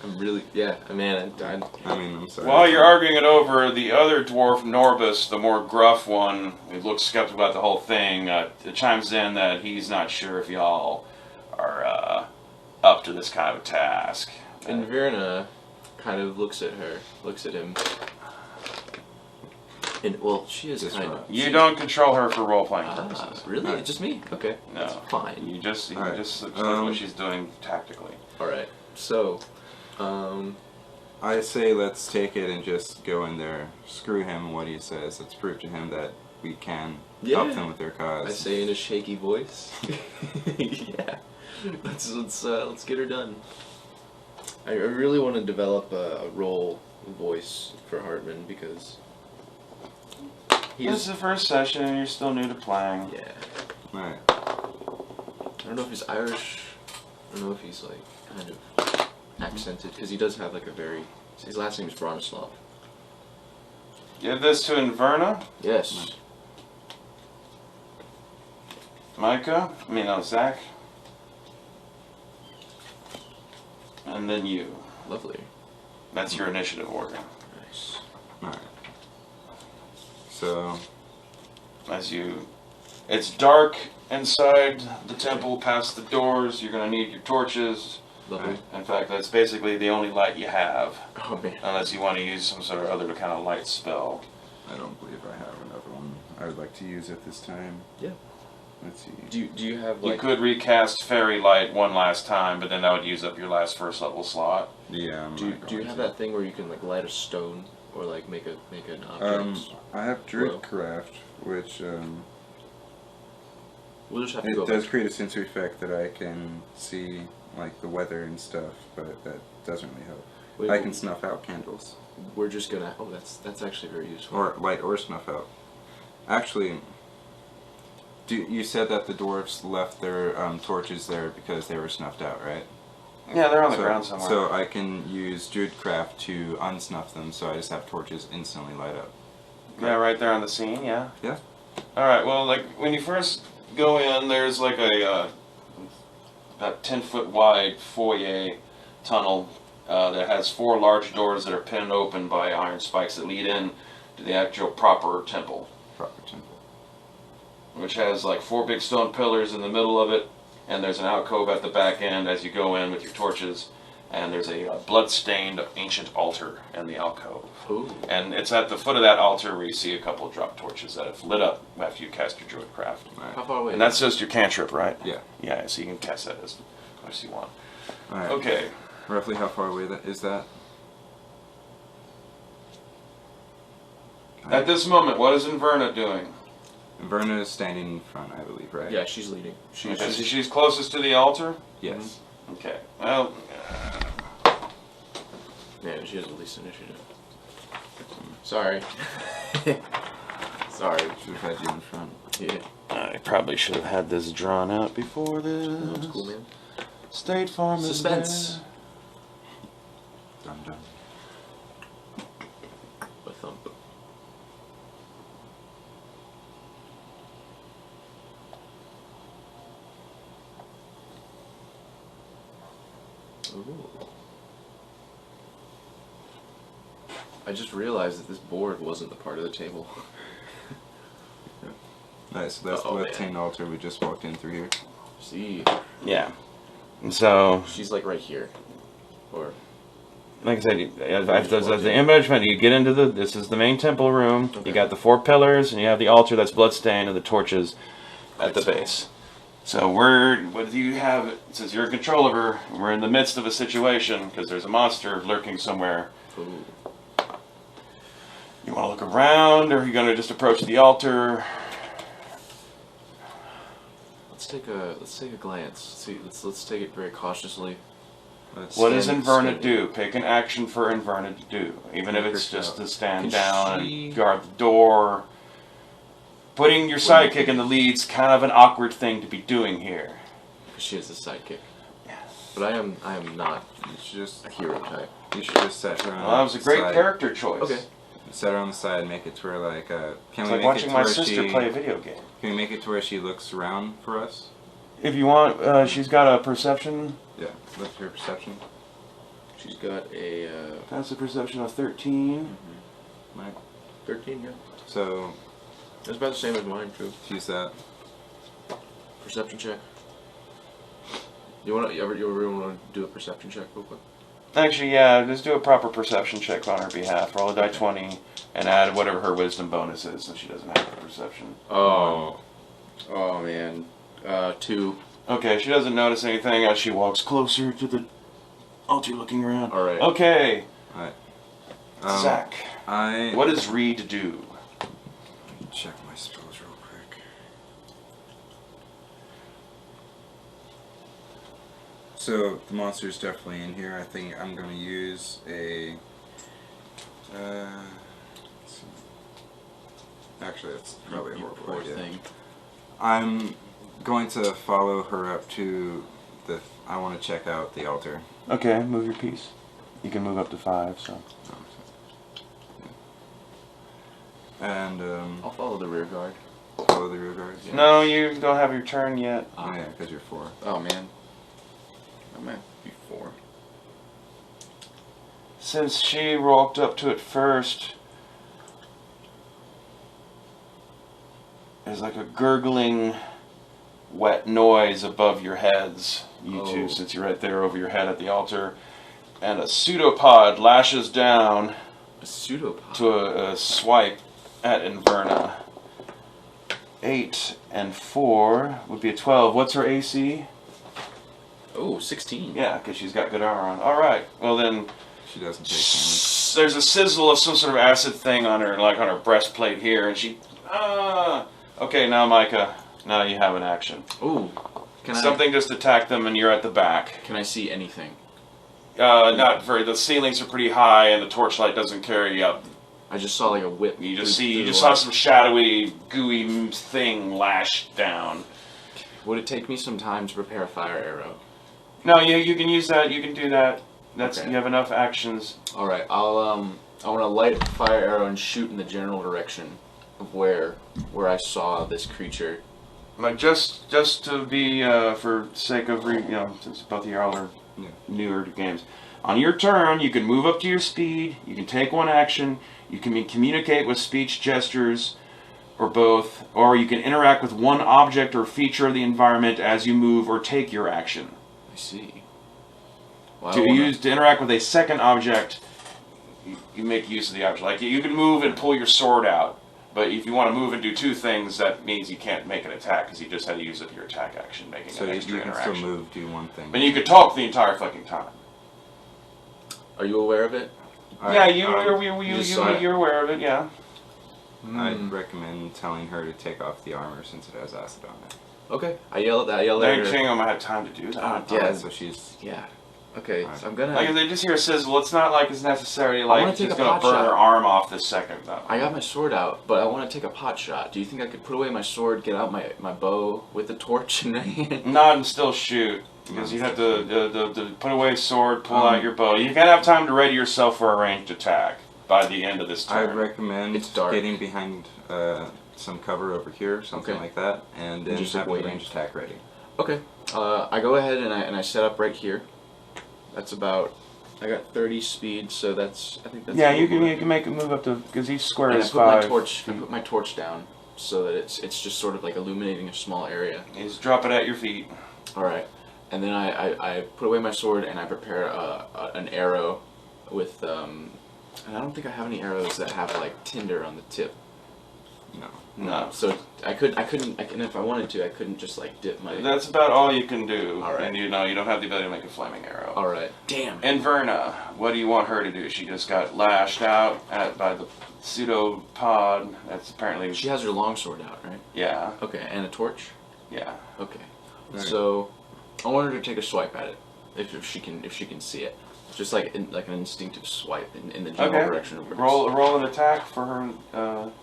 I'm really. Yeah. Man.
I'm sorry.
While you're arguing it over, the other dwarf, Norbus, the more gruff one, who looks skeptical about the whole thing, chimes in that he's not sure if y'all are up to this kind of a task.
And Virna kind of looks at him. And well, she is
Just
kind
right.
of.
You don't control her for role-playing purposes.
Really?
Alright.
Just me? Okay.
No.
That's fine.
You just
Alright.
look what she's doing tactically.
All right. So,
I say let's take it and just go in there, screw him what he says. Let's prove to him that we can help
Yeah.
them with their cause.
I say in a shaky voice. Yeah. Let's get her done. I really want to develop a role voice for Hartman because
This is the first session and you're still new to playing.
yeah.
Alright.
I don't know if he's Irish. I don't know if he's kind of accented because he does have his last name is Bronislav.
Give this to Inverna,
Yes.
Zach. And then you.
Lovely.
That's your initiative order.
Nice.
Alright. So,
It's dark inside the temple, past the doors. You're gonna need your torches.
Lovely.
In fact, that's basically the only light you have,
Oh man.
unless you want to use some sort of other kind of light spell.
I don't believe I have another one. I would like to use it this time.
Yeah.
Let's see.
Do you have
You could recast fairy light one last time, but then that would use up your last first level slot.
Yeah, I'm
do
not
you
going
have
to.
that thing where you can light a stone or make an object?
I have Druidcraft, which
We'll just have to go.
it does create a sensory effect that I can see the weather and stuff, but that doesn't really help.
Wait,
I can snuff out candles,
We're just gonna. Oh, that's actually very useful.
or light or snuff out. Actually, you said that the dwarves left their torches there because they were snuffed out, right?
Yeah, they're on the ground somewhere.
So I can use Druidcraft to unsnuff them, so I just have torches instantly light up.
Yeah, right there on the scene, yeah?
Yeah.
Alright, well, when you first go in, there's a about 10-foot wide foyer tunnel that has 4 large doors that are pinned open by iron spikes that lead in to the actual proper temple,
Proper temple.
which has 4 big stone pillars in the middle of it, and there's an alcove at the back end as you go in with your torches, and there's a blood-stained ancient altar in the alcove.
Ooh.
And it's at the foot of that altar where you see a couple of drop torches that have lit up after you cast your Druidcraft.
Right.
How far away?
And that's just your cantrip, right?
Yeah.
Yeah, so you can cast that as much as you want.
All right.
Okay.
Roughly how far away is that?
At this moment, what is Inverna doing?
Verna is standing in front, I believe, right?
Yeah, she's leading.
Okay, so she's closest to the altar?
Yes.
Okay. Well,
Yeah, she has the least initiative. Sorry. Sorry.
Should have had you in front.
Yeah.
I probably should have had this drawn out before this.
That's cool, man.
State Farm is
Suspense.
Dum dum.
A thump. Ooh. I just realized that this board wasn't the part of the table.
Nice. So that's the
Uh-oh,
left-hand altar we just walked in through here.
See,
Yeah. And so,
she's like right here, or
like I said, as the image, you get into this is the main temple room.
Okay.
You got the 4 pillars, and you have the altar that's bloodstained, and the torches at the base. So what do you have? Since you're in control of her, we're in the midst of a situation because there's a monster lurking somewhere.
ooh.
You want to look around, or are you going to just approach the altar?
Let's take a glance. See, let's take it very cautiously.
What does Inverna
stand-
do? Pick an action for Inverna to do, even if it's just to stand
Can
down
she-
and guard the door. Putting your sidekick in the lead's kind of an awkward thing to be doing here.
She is a sidekick,
Yes.
but I am not
You should just
a hero type.
set her on
Well, that was a
the
great
side.
character choice.
Okay.
Set her on the side and make it to where like can
It's
we
like
make it
watching
to
my
where
sister
she
play a video game.
can we make it to where she looks around for us?
If you want, she's got a perception.
Yeah. What's her perception?
She's got a
That's a perception of 13.
Mike.
13. Yeah,
So
that's about the same as mine too.
use that.
Perception check. You ever want to do a perception check real quick?
Actually, yeah, just do a proper perception check on her behalf. Roll a die 20 and add whatever her wisdom bonus is, since she doesn't have a perception.
Oh man. 2.
Okay, she doesn't notice anything as she walks closer to the altar looking around.
All right.
Okay,
Alright.
Zach,
I
what does Reed do?
check my spells real quick. So the monster's definitely in here. I think I'm gonna use a let's see. Actually that's probably a horrible
Poor
idea.
thing.
I'm going to follow her up to the I want to check out the altar.
Okay, move your piece. You can move up to 5, so.
And
I'll follow the rear guard.
follow the rear guards.
Yeah.
No, you don't have your turn yet.
Oh yeah, because you're 4.
Oh man. I'm at B4.
Since she walked up to it first, there's like a gurgling, wet noise above your heads, you two,
Oh.
since you're right there over your head at the altar. And a pseudopod lashes down
A pseudopod.
to a swipe at Inverna. 8 and 4 would be a 12. What's her AC?
Oh, 16.
Yeah, because she's got good armor on. Alright, well then,
She doesn't take damage.
there's a sizzle of some sort of acid thing on her, like on her breastplate here, and she... Okay, now Micah, now you have an action.
Ooh. Can
Something just attacked them and you're at the back.
Can I see anything?
Not very, the ceilings are pretty high and the torchlight doesn't carry you up.
I just saw like a whip.
You just
through-
see,
through
you
the
just saw
light.
some shadowy, gooey thing lash down.
Would it take me some time to prepare a fire arrow?
No, you can use that, you can do that. That's,
Okay.
you have enough actions.
All right. I want to light a fire arrow and shoot in the general direction of where I saw this creature.
Like just to be for sake of since both of y'all are
Yeah.
newer to games, on your turn you can move up to your speed. You can take one action. You can communicate with speech gestures, or both, or you can interact with one object or feature of the environment as you move or take your action.
I see. Well,
To interact with a second object, you make use of the object. Like you can move and pull your sword out, but if you want to move and do two things, that means you can't make an attack because you just had to use up your attack action, making
So
an
you
extra
can
interaction.
still move, do one thing.
But you could talk the entire fucking time.
Are you aware of it?
Yeah,
just
you're aware of it. Yeah.
I'd recommend telling her to take off the armor since it has acid on it.
Okay. I yell at that. I yell
I
at
don't
her.
think I'm gonna have time to do that.
Yeah.
So she's...
Yeah. Okay.
Alright.
So I'm gonna.
Like if they just hear a sizzle, it's not like it's necessarily
wanna
like
take
it's
a
gonna
pot
burn
shot.
her arm off this second though.
I got my sword out, but I want to take a pot shot. Do you think I could put away my sword, get out my bow with the torch in my hand?
Nod and still shoot. Because you have to put away sword, pull out your bow. You gotta have time to ready yourself for a ranged attack by the end of this turn.
I'd recommend
It's dark.
getting behind some cover over here, something
Okay.
like that, and then
Just,
have
like,
a
waiting.
range attack ready.
Okay. I go ahead and I set up right here. That's about. I got 30 speed, so that's. I think that's.
Yeah,
a
you
little bit.
can make it move up to because each square
And I
is
put my
5.
torch. I
feet.
put my torch down so that it's just sort of like illuminating a small area.
You just drop it at your feet.
All right. And then I put away my sword and I prepare an arrow with and I don't think I have any arrows that have like tinder on the tip.
No.
No.
So I couldn't and if I wanted to I couldn't just like dip my.
That's about all you can do.
All right.
And you don't have the ability to make a flaming arrow.
All right. Damn.
Inverna, what do you want her to do? She just got lashed out by the pseudopod. That's apparently.
She has her longsword out, right?
Yeah.
Okay. And a torch.
Yeah.
Okay.
Right.
So I want her to take a swipe at it if she can see it. Just like an instinctive swipe in the general
Okay.
direction of where
Roll an attack for her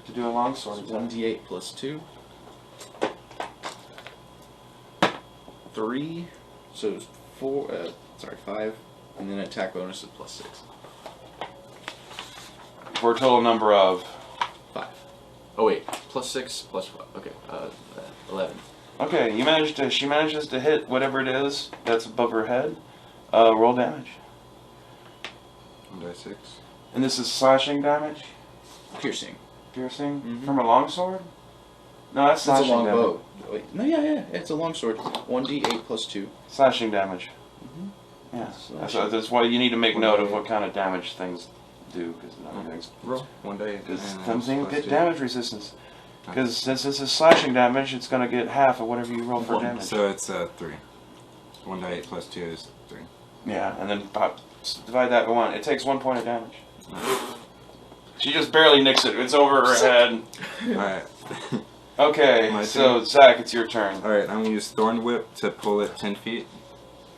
to do a longsword
it's
attack.
1d8 plus 2. 3. So it's 4. 5. And then attack bonus is plus 6.
For a total number of.
5. Oh wait, plus 6 plus 5. Okay, 11.
Okay, she manages to hit whatever it is that's above her head. Roll damage.
1d6.
And this is slashing damage?
Piercing.
Piercing?
Mhm.
From a longsword? No, that's
That's a
slashing
long
damage.
bow. Wait, no, yeah, it's a long sword. 1d8 plus 2.
Slashing damage.
Mhm.
Yeah.
Slashing.
That's why you need to make
One
note of
day.
what kind of damage things do, because not everything's.
Roll. 1d8.
Because
and
some things
plus
get
2.
damage resistance. Because since this is slashing damage, it's going to get half of whatever you roll for damage.
So it's 3. 1d8 plus 2 is 3.
Yeah, and then divide that by 1. It takes 1 point of damage. She just barely nicks it. It's over her head.
Alright.
Okay,
My
so
turn?
Zach, it's your turn.
Alright, I'm going to use Thorn Whip to pull it 10 feet.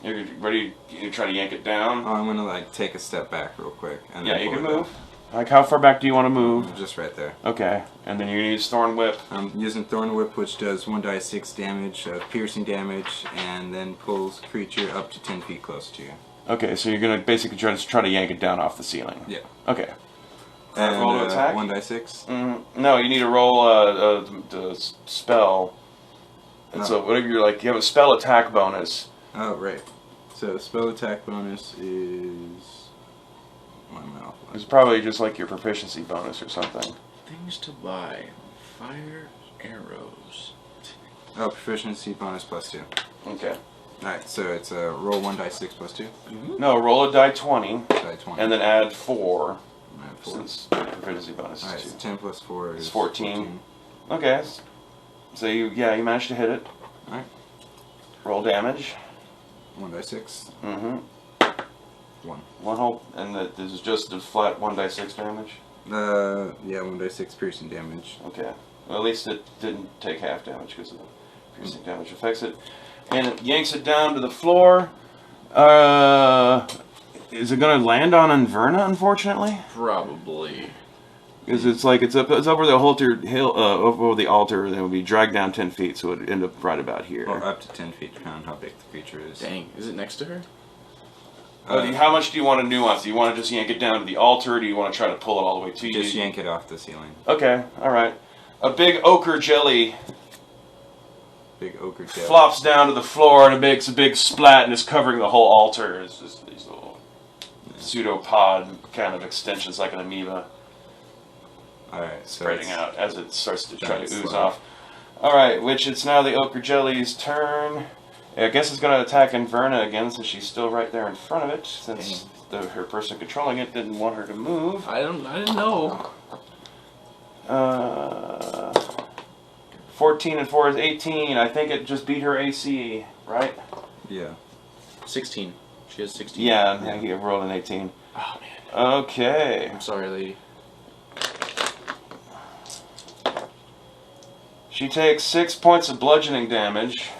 You're ready? You try to yank it down?
I'm going to take a step back real quick. And
Yeah,
then
you
pull
can
it
move. Like, how far back do you want to move?
down. Just right there.
Okay, and then you use Thorn Whip.
I'm using Thorn Whip, which does 1d6 damage, piercing damage, and then pulls creature up to 10 feet close to you.
Okay, so you're gonna basically try to yank it down off the ceiling.
Yeah.
Okay.
And
roll to attack?
1d6.
No, you need to roll a spell. And
Oh.
so whatever you have a spell attack bonus.
Oh, right. So spell attack bonus is... Why am I off?
It's probably just like your proficiency bonus or something.
Things to buy. Fire arrows.
Oh, proficiency bonus plus 2.
Okay.
Alright, so it's roll 1d6 plus 2.
No, roll a die 20,
Die 20.
and then add 4,
Add 4.
since proficiency bonus
Alright,
is
so
2.
10 plus 4 is
It's 14. Okay. So you managed to hit it.
Alright.
Roll damage.
1d6.
Mm-hmm.
1.
One whole, and this is just a flat 1d6 damage.
Yeah, 1d6 piercing damage.
Okay. Well, at least it didn't take half damage because of the piercing damage affects it. And it yanks it down to the floor. Is it going to land on Inverna, unfortunately?
Probably.
Because it's over the over the altar, and it would be dragged down 10 feet, so it would end up right about here.
Or up to 10 feet, depending on how big the creature is.
Dang, is it next to her?
How much do you want to nuance? Do you want to just yank it down to the altar, or do you want to try to pull it all the way to you?
Just yank it off the ceiling.
Okay, alright. A big ochre jelly
Big ochre jelly.
flops down to the floor and it makes a big splat and is covering the whole altar. It's just these little pseudopod kind of extensions like an amoeba.
Alright, so
spreading
it's
out as it starts to try to
giant
ooze
slug.
off. Alright, which it's now the Ochre Jelly's turn. I guess it's going to attack Inverna again since she's still right there in front of it, since her person controlling it didn't want her to move.
I didn't know.
14 and 4 is 18. I think it just beat her AC, right?
Yeah.
16. She has 16.
Yeah, he rolled an 18.
Oh man.
Okay.
I'm sorry, lady.
She takes 6 points of bludgeoning damage.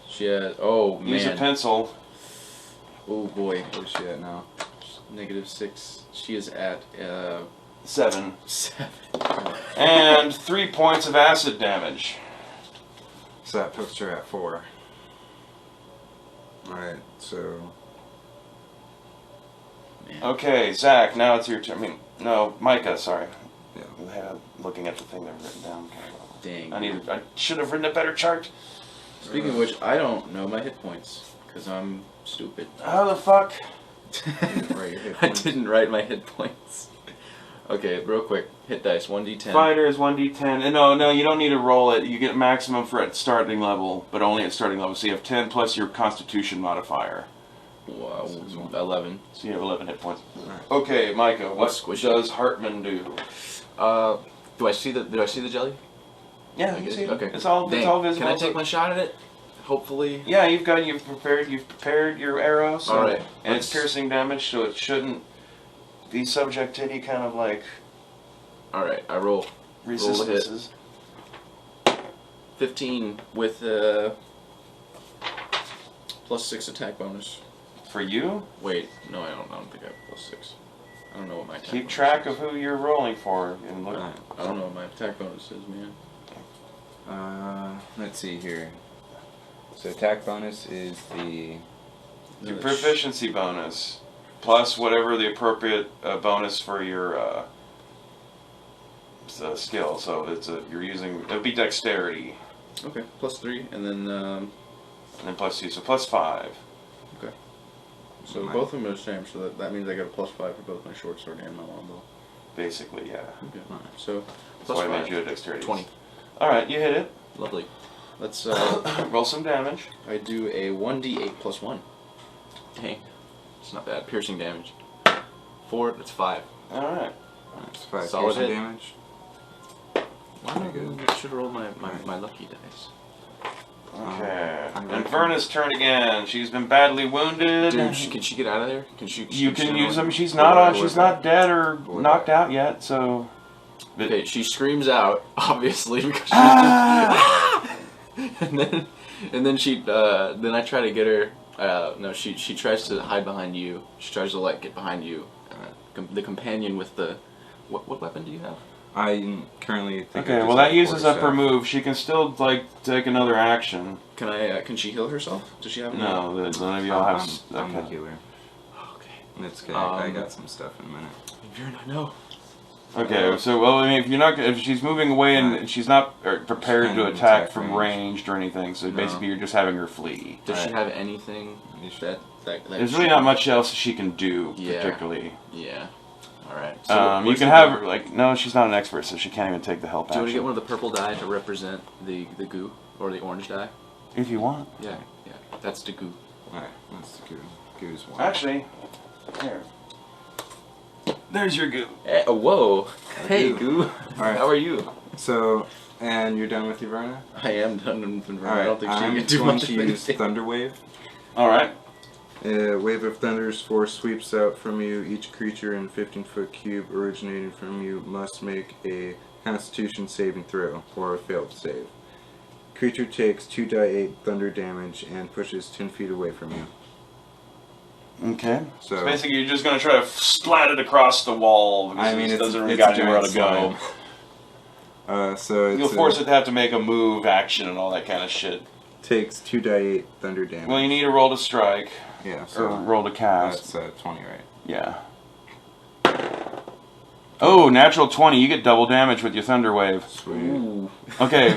She has. Oh man.
Use a pencil.
Oh boy.
Where's she at now?
-6. She is at
7.
7.
And 3 points of acid damage.
So that puts her at 4. Alright, so
Okay, Zach, now it's your turn. I mean, no, Micah, sorry.
yeah.
Looking at the thing they've written down.
Dang.
I should have written a better chart.
Speaking of which, I don't know my hit points because I'm stupid.
How the fuck?
Write your hit
I
points.
didn't write my hit points. Okay, real quick. Hit dice. 1d10.
Fighter is 1d10. And no, you don't need to roll it. You get maximum for at starting level, but only at starting level. So you have 10 plus your Constitution modifier.
Wow, 11.
So you have 11 hit points.
Alright.
Okay, Micah, what
Squishy.
does Hartman do?
Did I see the jelly?
Yeah,
I
you
guess-
see it.
Okay.
It's all
Dang.
visible.
Can I take my shot at it? Hopefully.
Yeah, you've prepared your arrow, so
All right,
and it's
let's-
piercing damage, so it shouldn't be subject to any kind of like
All right, I roll.
resistances.
15 with +6 attack bonus.
For you,
Wait, no, I don't think I have +6. I don't know what my attack
keep
bonus
track
is.
of who you're rolling for and look.
Alright.
I don't know what my attack bonus is, man.
Let's see here. So attack bonus is the
Your proficiency bonus plus whatever the appropriate bonus for your skill. So you're using it'll be dexterity
Okay, +3, and then
and then plus 2, so plus 5.
so
Mine.
both of them are the same. So that means I got a +5 for both my short sword and my longbow.
Basically, yeah.
Okay, so
That's why I made
+5.
you a dexterity.
20.
All right, you hit it.
Lovely. Let's
Roll some damage.
I do a 1d8 + 1. Dang, it's not bad. Piercing damage. 4. That's 5.
All right.
it's 5
Solid
piercing
hit.
damage.
Why
Pretty
not?
good.
I should have rolled my lucky dice.
Okay.
I'm
And
ready.
Verna's turn again. She's been badly wounded.
Dude, can she get out of there? Can she?
You
she
can use them. She's
We're
not on.
back,
She's
we're
not dead or
We're
knocked
back.
out yet. So.
Okay, she screams out, obviously, because she's
Ah!
and then she then I try to get her. No, she tries to hide behind you. She tries to like get behind you. The companion with the what weapon do you have?
I currently think.
Okay. Well, that uses up her move. She can still like take another action.
Can I? Can she heal herself? Does she have? Any?
No, none of y'all have.
I'm the
Okay.
healer.
Okay.
It's good. I
Um,
got some stuff in a minute.
No.
Okay. So well, I mean, if she's moving away and she's not prepared
She's
to
in
attack
attack
from
range.
ranged or anything, so
No.
basically you're just having her flee.
Does she
Right.
have anything that
There's
she
really
can-
not much else she can do
Yeah.
particularly.
Yeah. All right.
You
what's
can
the-
have her like no, she's not an expert, so she can't even take the help
Do you want to get
action.
one of the purple die to represent the goo or the orange die?
If you want.
Yeah. That's the goo.
Alright, that's the goose one.
Actually, here. There's your goo.
Hey, whoa. Hey,
Goo.
goo.
Alright.
How are you?
So, and you're done with your Verna?
I am done with Verna.
Alright,
I don't think she
I'm
can do
going
much
to
of
use
anything.
Thunder Wave.
All right.
Wave of Thunder's force sweeps out from you. Each creature in 15-foot cube originating from you must make a Constitution saving throw or a failed save. Creature takes 2d8 thunder damage and pushes 10 feet away from you.
Okay.
So,
So basically, you're just gonna try to splat it across the wall. Because
I mean,
it
it's,
doesn't really
it's a
got anywhere
giant
to go.
slime. So
You'll
it's
force it to have to make a move, action, and all that kind of shit.
takes 2d8 thunder damage.
Well, you need a roll to strike
yeah,
or
so
roll to cast.
that's 20, right?
Yeah. Oh, natural 20. You get double damage with your thunder wave.
Sweet.
Ooh.
Okay,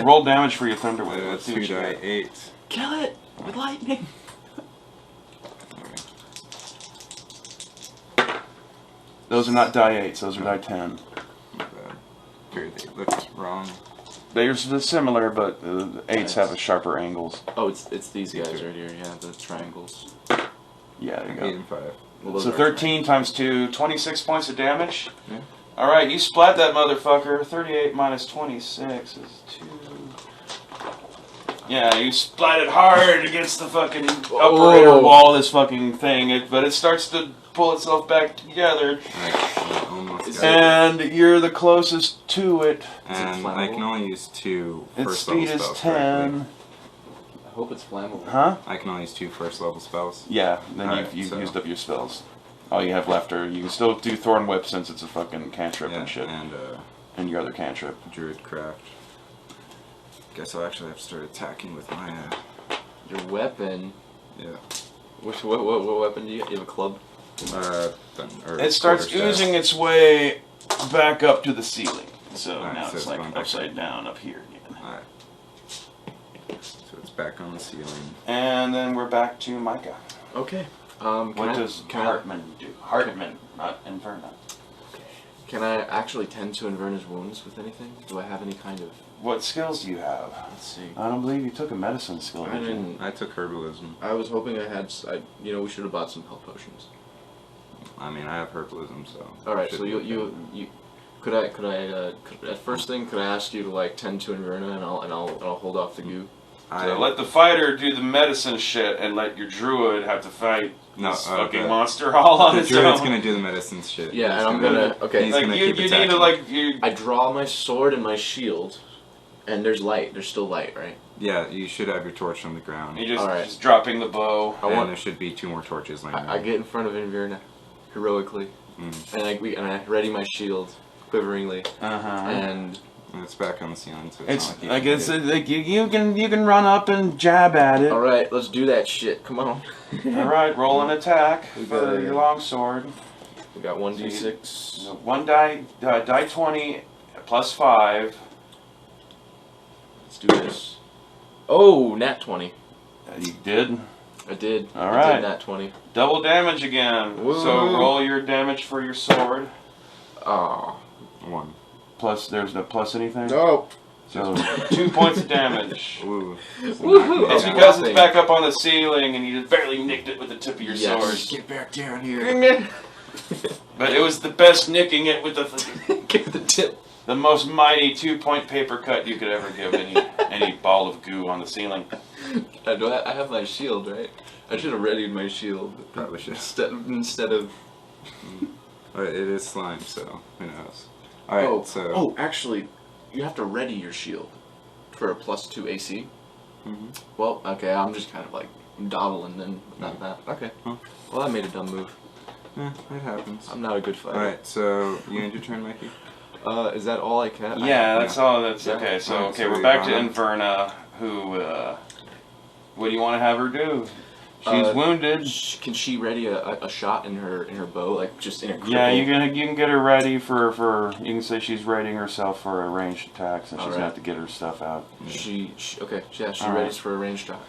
roll damage for your thunder wave. Let's
That's
see what you got.
2d8.
Kill it with lightning.
Those are not die 8s. Those are die 10.
Not bad. Here, they looked wrong.
They're similar, but the 8s have a sharper angles.
Oh, it's these guys right here. Yeah, the triangles.
Yeah, there you
8
go.
and 5.
Well,
So 13 times 2, 26 points of damage.
Yeah.
Alright, you splat that motherfucker. 38 minus 26 is 2. Yeah, you splat it hard against the fucking upper inner wall of this fucking thing, but it starts to pull itself back together.
I almost got it.
And you're the closest to it.
And I can only use 2
Its
first level
speed is
spells.
10.
I hope it's flammable.
Huh?
I can only use 2 first level spells.
Yeah, then
Alright,
you've
so-
used up your spells. All you have left are, you can still do Thorn Whip since it's a fucking cantrip
Yeah,
and shit. And your other cantrip.
Druid Craft. Guess I'll actually have to start attacking with my,
Your weapon.
yeah.
What weapon do you get? You have a club?
It starts oozing its way back up to the ceiling. So
Alright,
now
so
it's
it's
like
going back
upside down up here again.
Alright. So it's back on the ceiling.
And then we're back to Micah.
Okay.
What does Hartman do? Hartman, not Inferno.
Can I actually tend to Inverna's wounds with anything? Do I have any kind of...
What skills do you have?
Let's see.
I don't believe you took a medicine skill,
I
did you?
didn't...
I took herbalism.
I was hoping I had... you know, we should have bought some health potions.
I mean, I have herbalism, so.
Alright, so you... Could at first thing, could I ask you to, like, tend to Inverna and I'll hold off the goo?
So let the fighter do the medicine shit and let your druid have to fight this fucking monster all on its own.
The druid's gonna do the medicine shit.
Yeah, and I'm gonna... Okay.
He's
Like,
gonna
you
keep
need
attacking.
to, like... You,
I draw my sword and my shield, and there's light. There's still light, right?
Yeah, you should have your torch on the ground.
you just,
Alright.
just dropping the bow.
And there should be 2 more torches laying
I get in front of Inverna, heroically, and I ready my shield, quiveringly, and
it's back on the ceiling, so
It's
not like you
I
can
guess
get-
like you can run up and jab at it.
all right, let's do that shit. Come on.
All right, roll an attack
We
for
got-
your longsword.
We got 1d6.
So one die 20 plus 5.
Let's do this. Oh, nat 20.
You did
I did.
All
I
right.
did nat 20.
double damage again.
Woo.
So roll your damage for your sword.
Oh.
1.
Plus, there's no plus anything.
No.
So 2 points of damage.
Ooh.
Woohoo!
It's
Yeah.
because it's back up on the ceiling and you just barely nicked it with the tip of your
Yes.
sword.
Get back down here.
But it was the best nicking it with the
Give the tip.
the most mighty 2-point paper cut you could ever give any ball of goo on the ceiling.
I have my shield, right? I should have readied my shield.
Probably should.
Instead of...
But it is slime, so who knows. Alright, so.
Oh, actually, you have to ready your shield for a +2 AC. Well, okay, I'm just kind of like dawdling then, not that. Okay.
Huh.
Well, I made a dumb move.
Yeah, it happens.
I'm not a good fighter.
Alright, so you end your turn, Mikey?
Is that all I can?
Yeah, that's all. That's
Yeah.
okay. So
Alright,
okay,
so
we're
we
back to
got-
Inverna. Who? What do you want to have her do? She's wounded.
Can she ready a shot in her bow, like just in a cripple?
Yeah, you can get her ready for you can say she's readying herself for a ranged attack, so she's gonna have to get her stuff out.
She okay, yeah, she
Alright.
readies for a ranged shot.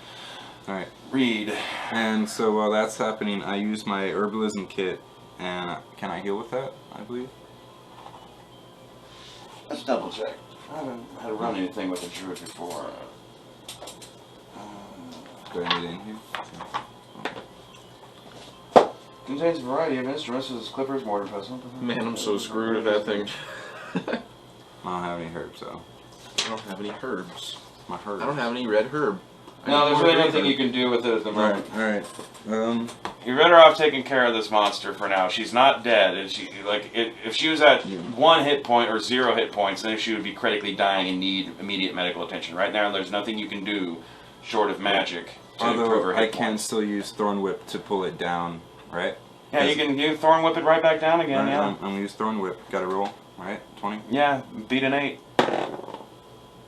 Alright.
Read.
And so while that's happening, I use my herbalism kit, and can I heal with that, I believe?
Let's double check. I haven't had to run anything with a druid before.
Do I need it in here?
Contains a variety of instruments such as clippers, mortar, pestle.
Man, I'm so screwed with that thing.
I don't have any herbs, so.
I don't have any herbs.
My herbs.
I don't have any red herb.
No, there's really nothing you can do with it at the moment.
Alright.
You're better off taking care of this monster for now. She's not dead, and she if she was at 1 hit point or 0 hit points, then she would be critically dying and need immediate medical attention. Right now, there's nothing you can do short of magic to improve her
Although I
hit
can
points.
still use Thorn Whip to pull it down, right?
Yeah, you can Thorn Whip it right back down again.
Right,
Yeah.
I'm gonna use Thorn Whip. Got to roll, right? 20?
Yeah, beat an 8.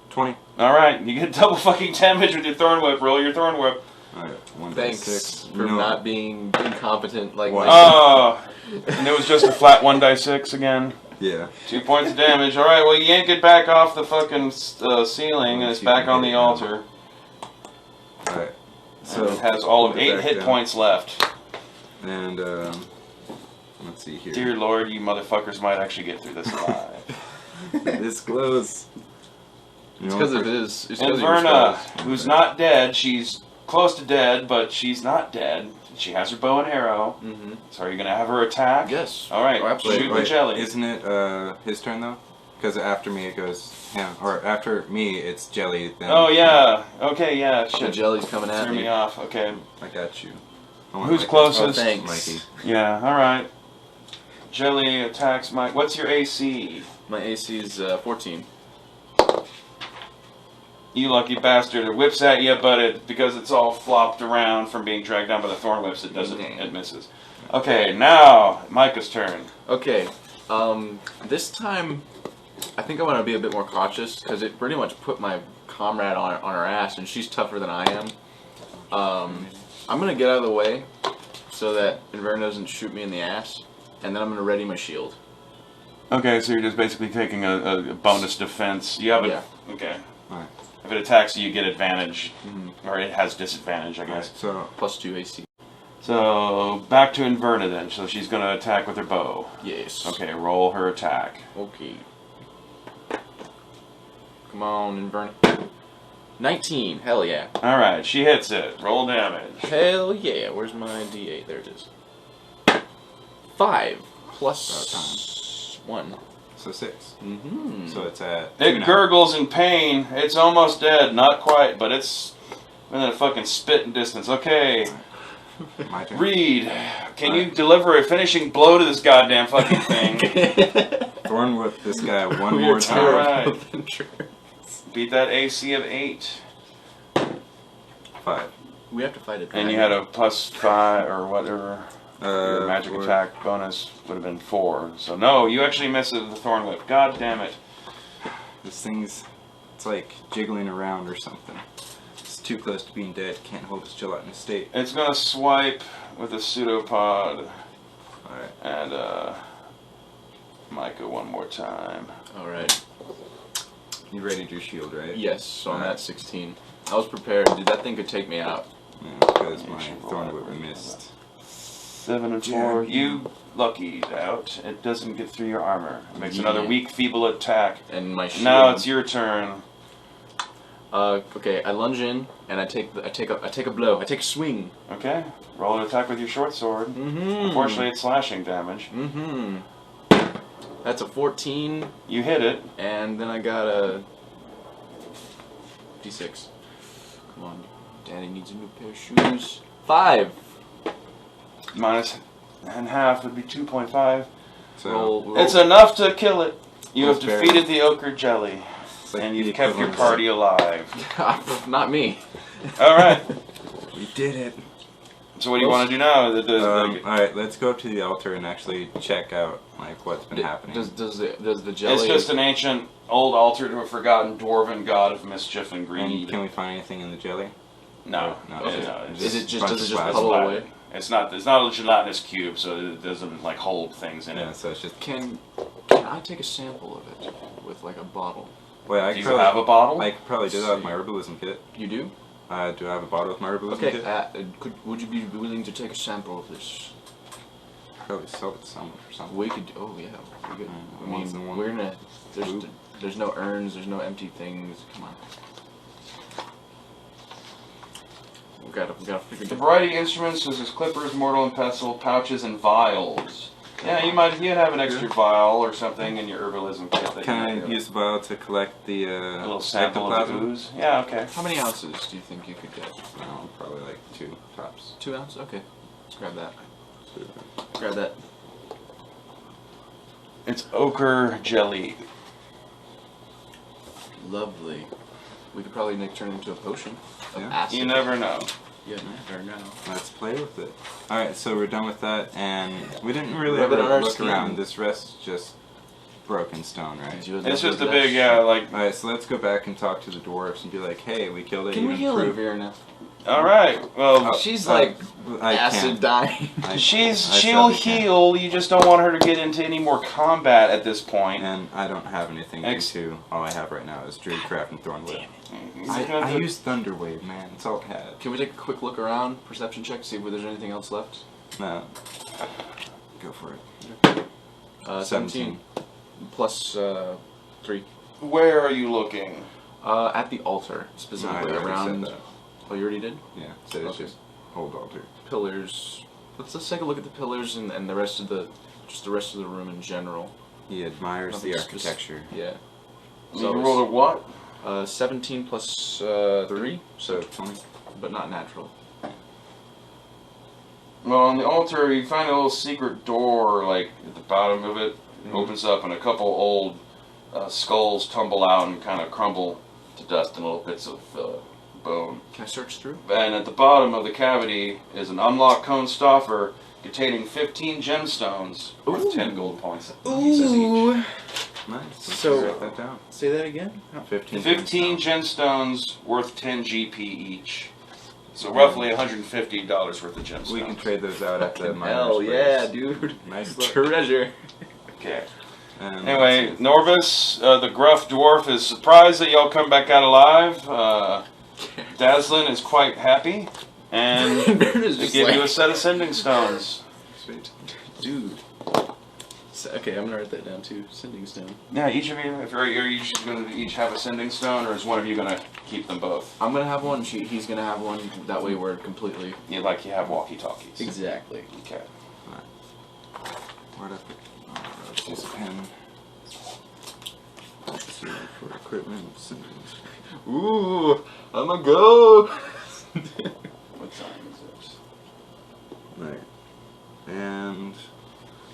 20.
All right, you get double fucking damage with your Thorn Whip. Roll your Thorn Whip.
Alright, 1
Thanks
6.
for not being incompetent like
What?
Oh, and it was just a flat 1d6 again.
Yeah.
2 points of damage. All right, well you yank it back off the fucking ceiling, and it's back on the altar.
Alright.
So it has all of
put it
8
back
hit
down.
points left.
And, let's see here.
Dear Lord, you motherfuckers might actually get through this alive.
This close.
It's because it is. It's 'cause of your
Inverna,
spells.
who's not dead, she's close to dead, but she's not dead. She has her bow and arrow.
Mm-hmm.
So are you going to have her attack?
Yes.
All right,
Oh, absolutely.
shoot the jelly.
Isn't it his turn though? Because after me it goes him, or after me it's Jelly. Then
Oh, yeah. Okay, yeah.
The
Shit.
jelly's coming at
Threw me
me.
off. Okay.
I got you. I want
Who's
Mikey.
closest?
Oh, thanks.
Mikey.
Yeah, all right. Jelly attacks Mike. What's your AC?
My AC is 14.
You lucky bastard. It whips at you, but because it's all flopped around from being dragged down by the thorn whips, it doesn't. It misses. Okay, now Micah's turn.
Okay. This time, I think I want to be a bit more cautious because it pretty much put my comrade on her ass, and she's tougher than I am. I'm gonna get out of the way so that Inverna doesn't shoot me in the ass, and then I'm gonna ready my shield.
Okay, so you're just basically taking a bonus defense. You have a,
Yeah.
Okay.
Alright.
If it attacks you, you get advantage,
Mm-hmm.
or it has disadvantage, I guess.
So
Plus 2 AC.
So back to Inverna then. So she's going to attack with her bow.
Yes.
Okay, roll her attack.
Okay. Come on, Inverna. 19. Hell yeah.
All right, she hits it. Roll damage.
Hell yeah. Where's my D8? There it is. 5 plus 1.
so 6.
Mm-hmm.
So it's at
It
2 now.
gurgles in pain. It's almost dead. Not quite, but it's within a fucking spitting distance. Okay,
My turn.
Reed, can you deliver a finishing blow to this goddamn fucking thing?
Thorn whip this guy one
We are
more time.
terrible. Alright.
adventurers.
Beat that AC of 8.
5.
We have to fight it.
And you had a +5 or whatever. Your magic
for-
attack bonus would have been 4. So no, you actually missed it with the thorn whip. God damn it.
This thing's, it's like jiggling around or something. It's too close to being dead. Can't hold its gelatinous state.
It's gonna swipe with a pseudopod
Alright.
and Micah one more time.
Alright.
You readied your shield, right?
Yes, so I'm
Alright.
at 16. I was prepared. Dude, that thing could take me out.
Yeah, because
You
my
should roll
thorn
that
whip
right
missed.
7 and 4. You luckied out. It doesn't get through your armor. It makes another
Yeah.
weak, feeble attack.
And my shield.
Now it's your turn.
Okay, I lunge in and I take a blow. I take a swing.
Okay. Roll an attack with your short sword.
Mm-hmm.
Unfortunately, it's slashing damage.
Mm-hmm. That's a 14,
You hit it.
and then I got a D6. Come on, Daddy needs a new pair of shoes. 5.
Minus and half would be 2.5.
So
Roll.
It's enough to kill it. You have
That's fair.
defeated the ochre jelly,
it's like
and
the
you've kept your
equivalent-
party alive.
Not me.
All right.
We did it.
So what do you want to do now?
Alright, let's go up to the altar and actually check out like what's been happening.
Does the jelly?
It's just an ancient, old altar to a forgotten dwarven god of mischief and
And
greed.
can we find anything in the jelly?
No,
No,
no,
it's
it's
Is it
just
just
bunch
does it
of
just
plasma.
puddle
Latin.
away?
It's not a gelatinous cube, so it doesn't like hold things in
Yeah,
it.
so it's just.
Can I take a sample of it with like a bottle?
Wait, I
Do
could
you have a bottle?
I could probably do that with my herbalism kit.
You do?
Do I have a bottle with my herbalism
Okay.
kit?
Would you be willing to take a sample of this?
Probably sell it to someone or something.
We could. Oh yeah, we could. I
Once in
mean,
one.
we're in a.
Oop.
There's no urns. There's no empty things. Come on. We gotta figure
The
it out.
variety of instruments such as clippers, mortar and pestle, pouches, and vials. Yeah, you'd have an extra vial or something in your herbalism kit. That
Can
you
I use the vial to collect the
a little sample of the
ectoplasm?
ooze? Yeah, okay.
How many ounces do you think you could get?
No, probably like 2 tops.
2 ounces. Okay. Let's grab that. Grab that.
It's ochre jelly.
Lovely. We could probably turn it into a potion of
Yeah.
acid.
You never know.
You never know.
Let's play with it. Alright, so we're done with that, and we didn't really
Rub it
ever
on our
look
skin.
around. This rest is just broken stone, right?
It's just a big, like.
Alright, so let's go back and talk to the dwarves and be like, hey, we killed it.
Can
you
we heal
improved-
Inverna?
All right. Well,
She's
uh,
like
I
acid
can't.
dying.
she'll
sadly can't.
heal. You just don't want her to get into any more combat at this point.
And I don't have anything
Ex-
to. All I have right now is Druidcraft and Thornwhip.
He's
I
gonna-
used Thunderwave, man. That's all I had.
Can we take a quick look around, perception check, see if there's anything else left?
No. Go for it.
17. Plus 3.
Where are you looking?
At the altar,
No,
specifically
I already
around.
said that.
Oh, you already did?
Yeah, so it's
Okay.
just hold altar.
Pillars. Let's take a look at the pillars and the rest of the room in general.
He admires
Nothing
the
spec-
architecture.
Yeah.
You rolled a what?
17 plus 3,
So 20.
but not natural.
Well, on the altar, you find a little secret door, like at the bottom of it. It opens up, and a couple old skulls tumble out and kind of crumble to dust in little bits of bone.
Can I search through?
And at the bottom of the cavity is an unlocked cone stoffer containing 15 gemstones worth 10 gold points. Pieces each.
Nice. Let's
So-
write that down.
Say that again.
15.
15 gemstones worth 10 GP each. So roughly $150 worth of gemstones.
We can trade those out at the miner's
Hell yeah,
place.
dude.
Nice look.
Treasure.
Okay.
And
Anyway, Norvis, the gruff dwarf, is surprised that y'all come back out alive. Dazzlin is quite happy, and
It's
they
just
give
like,
you a set of sending stones.
sweet.
dude. Okay, I'm gonna write that down too. Sending stone.
Yeah, each of you, if are you each going to each have a sending stone, or is one of you going to keep them both?
I'm gonna have one. He's gonna have one. That way we're completely.
You have walkie-talkies.
Exactly.
Okay.
Where'd I put? Let's use a pen. Let's see for equipment. Symbols.
Ooh, I'm a go.
What time is this?
Right. And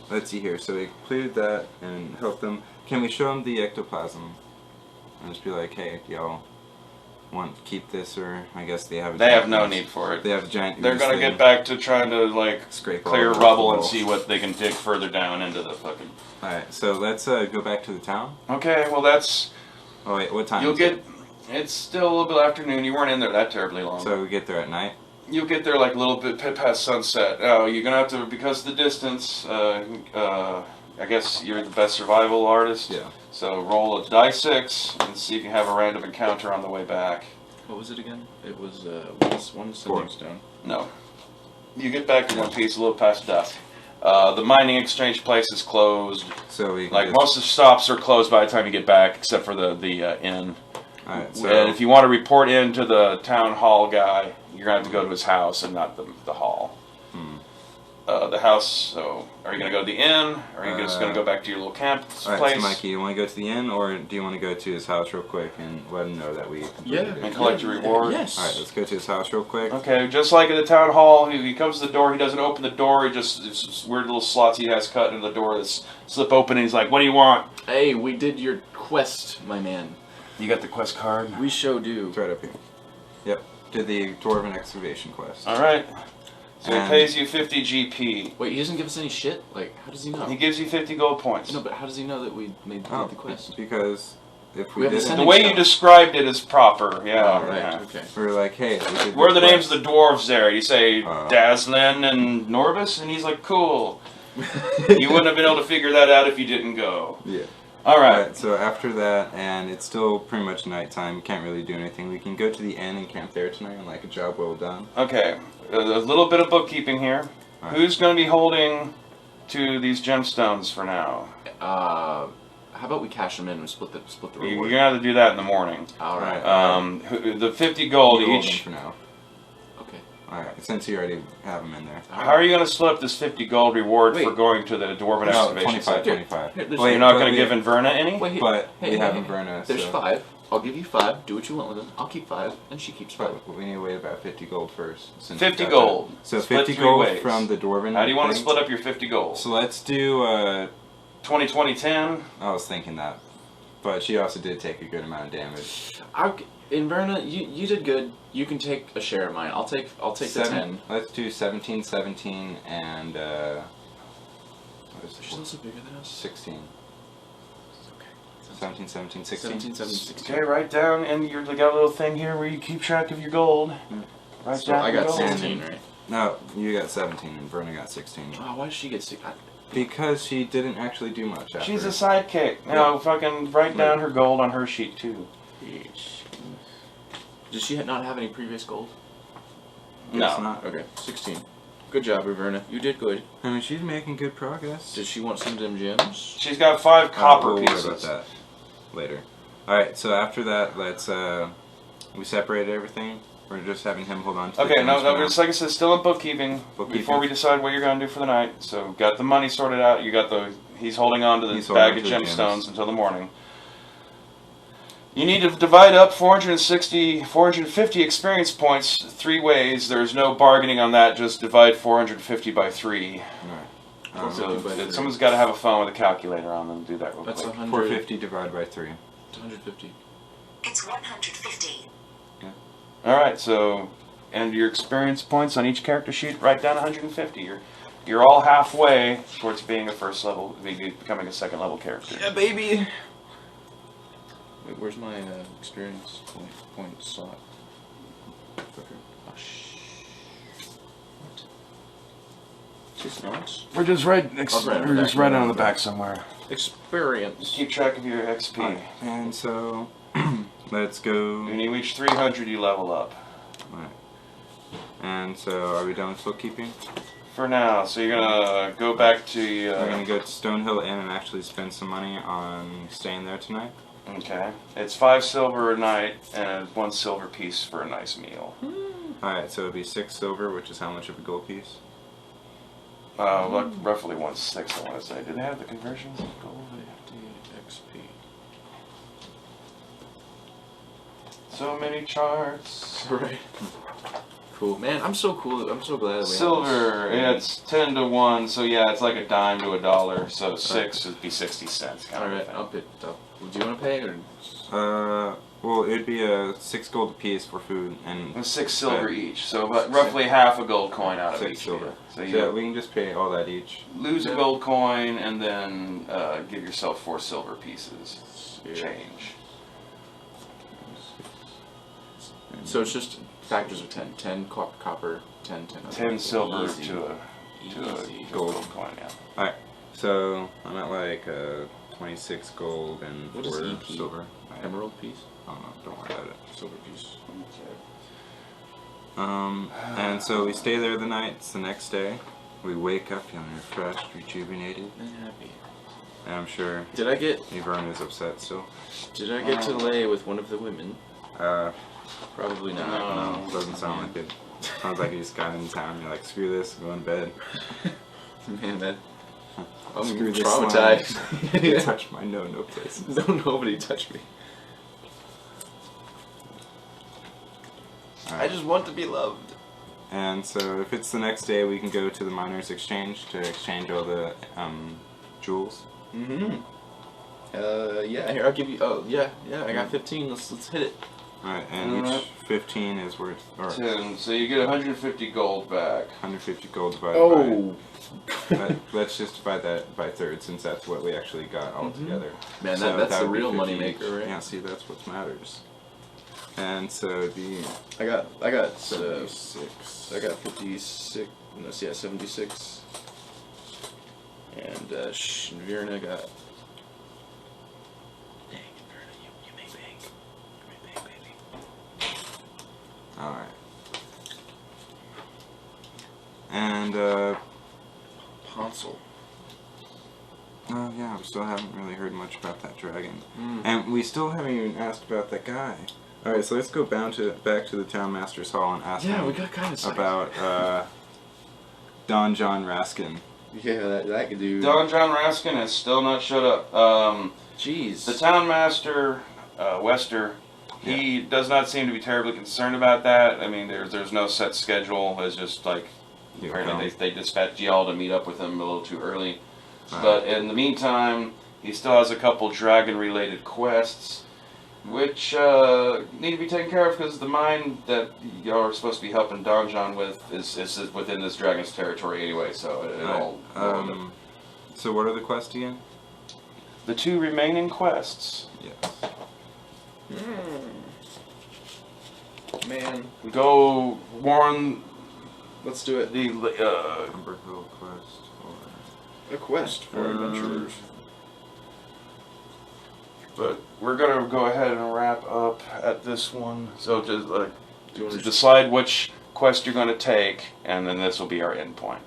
let's see here. So we completed that and helped them. Can we show them the ectoplasm? And just be like, hey, y'all want to keep this, or I guess they have.
They have no need for
They
it.
have a giant.
They're
ooze
going to
thing.
get back to trying to
Scrape
clear
all the
rubble and
walls.
see what they can dig further down into the fucking.
All right. So let's go back to the town.
Okay, well that's.
Oh wait, what time?
You'll
is
get.
it?
It's still a little bit afternoon. You weren't in there that terribly long.
So we get there at night.
You'll get there like a little bit past sunset. Oh, you're gonna have to, because of the distance. I guess you're the best survival artist.
Yeah.
So roll a die 6 and see if you have a random encounter on the way back.
What was it again? It was one
Four.
sending stone.
No. You get back in one piece a little past dusk. The mining exchange place is closed.
So we can
Like
just,
most of the stops are closed by the time you get back, except for the inn.
All right. So
And if you want to report in to the town hall guy, you're gonna have to go to his house and not the hall. The house. So, are you gonna go to the inn, or are you just gonna go back to your little camp
all right,
place
so Mikey, you want to go to the inn, or do you want to go to his house real quick and let him know that we completed
and
it?
collect your reward?
Yes.
All right, let's go to his house real quick.
Okay, just like at the town hall, he comes to the door. He doesn't open the door. He just it's just weird little slots he has cut into the door that slip open. And he's like, "What do you want?"
Hey, we did your quest, my man.
You got the quest card.
We sure do.
It's right up here. Yep. Did the Dwarven excavation quest.
All right. So he
And-
pays you 50 GP.
Wait, he doesn't give us any shit? Like, how does he know?
He gives you 50 gold points.
No, but how does he know that we made
Oh,
the quest?
because if
We
we
have a
didn't,
The
sending
way
stone.
you described it is proper. Yeah.
Oh, right,
yeah.
okay.
we were like, hey, we did
What are the
quest.
names of the dwarves there? You say
Uh,
Dazzlin and Norvis, and he's like, cool. You wouldn't have been able to figure that out if you didn't go.
Yeah.
All right.
Alright, so after that, and it's still pretty much nighttime, can't really do anything. We can go to the inn and camp there tonight and like a job well done.
Okay. A little bit of bookkeeping here.
Alright.
Who's going to be holding to these gemstones for now?
How about we cash them in and split the
You're
reward?
going to have to do that in the morning.
All right.
The 50 gold
You hold them
each.
for now.
Okay.
Alright, since you already have them in there.
How are you going to split up this 50 gold reward for
Wait.
going to the Dwarven
No,
excavation
25,
site?
25.
Here, there's-
You're not
but
going to
we-
give Inverna any?
Wait,
But
hey,
we
hey,
have
hey.
Inverna,
There's
so...
5. I'll give you 5. Do what you want with them. I'll keep 5, and she keeps 5.
But we need to wait about 50 gold first. Since
50
we got
gold.
that. So
Split
50
three
gold
ways.
from the Dwarven.
How do you want to
thing.
split up your 50 gold?
So let's do,
20, 20, 10?
I was thinking that. But she also did take a good amount of damage.
Inverna, you did good. You can take a share of mine. I'll take the 10.
Let's do 17, 17, and, what is
She's
it?
also bigger than us.
16.
Okay.
17, 17, 16.
17, 17, 16.
Okay, write down, and you got a little thing here where you keep track of your gold. Write
So
down
I
your
got
gold.
16, right?
No, you got 17 and Verna got 16.
Oh, why did she get 6?
Because she didn't actually do much after.
She's a sidekick. Now, fucking write down her gold on her sheet, too.
Does she not have any previous gold?
Guess
No.
not.
Okay, 16. Good job, Inverna. You did good.
I mean, she's making good progress.
Does she want some of them gems?
She's got 5 copper
we'll worry
pieces.
about that. later. Alright, so after that, let's, we separated everything. We're just having him hold on to the
Okay, no,
gems for now.
just like I said, still in bookkeeping. Before we decide what you're going to do for the night. So, got the money sorted out. You got he's holding on to the bag of gemstones until the morning. You need to divide up 450 experience points 3 ways. There's no bargaining on that. Just divide 450 by 3.
Alright.
So someone's got to have a phone with a calculator on them. Do that real quick.
450 divided by 3.
It's 150.
It's 150.
All right. So, and your experience points on each character sheet. Write down 150. You're all halfway towards being a first level, becoming a second level character.
Yeah, baby. Wait, where's my experience point slot? Oh, what? Just not?
We're just right on the back somewhere.
Experience.
Keep track of your XP.
Right. And so, let's go.
When you reach 300, you level up.
Right. And so, are we done with bookkeeping?
For now, so you're gonna go back to.
We're gonna go to Stonehill Inn and actually spend some money on staying there tonight.
Okay. It's 5 silver a night and 1 silver piece for a nice meal.
Alright, so it'd be 6 silver, which is how much of a gold piece?
Like roughly 1/6, I want to say. Do they have the conversions?
Gold 50 XP.
So many charts.
Right. Cool, man. I'm so cool. I'm so glad.
Silver, yeah, it's 10 to 1, so yeah, it's like a dime to $1. So 6 would be 60 cents.
All right, I'll pick it up. Do you want to pay or?
Well, it'd be 6 gold apiece for food and
6 silver each, so roughly half a gold coin out of
6
each.
silver.
So
Yeah,
you
we can just pay all that each.
lose a gold coin and then give yourself 4 silver pieces. Change.
So it's just factors of 10. 10 copper, 10.
10 silver
Easy.
to a
Easy.
gold coin, yeah.
Alright, so I'm at like 26 gold and
What is
4
EP?
silver.
Emerald piece?
I don't know, don't worry about it.
Silver piece.
And so we stay there the night. It's the next day. We wake up feeling refreshed, rejuvenated,
And happy.
and I'm sure
Did I get
Yvonne is upset still.
to lay with one of the women? Probably not.
No, doesn't sound like it. Sounds like you just got in town and you're like, screw this, go in bed.
Man, that. I'm
Screw this
traumatized.
You touch my no places.
Nobody touch me. I just want to be loved.
And so if it's the next day, we can go to the miners' exchange to exchange all the jewels.
Mm-hmm. Yeah, here, I'll give you, yeah, I got 15, let's hit it.
Alright, and each 15 is worth, or
10, so you get 150 gold back.
150 gold divided by, let's just divide that by thirds since that's what we actually got all together.
Man,
So
that's
that
the
would be
real
50
money
each.
maker, right?
Yeah, see, that's what matters. And so it'd be
I got
76.
I got 56, no, yeah, 76. And, Virna got... Dang, Virna, you may bank. You may bank, baby.
Alright. And,
Hansel.
oh yeah, we still haven't really heard much about that dragon. And we still haven't even asked about that guy. Alright, so let's go back to the Town Master's Hall and ask
Yeah,
him
we got kind of
about Don John Raskin.
Yeah, that could do.
Don John Raskin has still not showed up.
Jeez.
The town master, Wester, he does not seem to be terribly concerned about that. I mean, there's no set schedule. It's just like, apparently they dispatched y'all to meet up with him a little too early. But in the meantime, he still has a couple dragon-related quests, which need to be taken care of because the mine that y'all are supposed to be helping Don John with is within this dragon's territory anyway, so it'll...
So what are the quests again?
The 2 remaining quests.
Yes.
Man,
Go warn
let's do it.
the...
Umber Hill quest. Or...
A quest for adventurers.
But we're gonna go ahead and wrap up at this one. So just like
Do you want to
decide which quest you're gonna take, and then this will be our end point.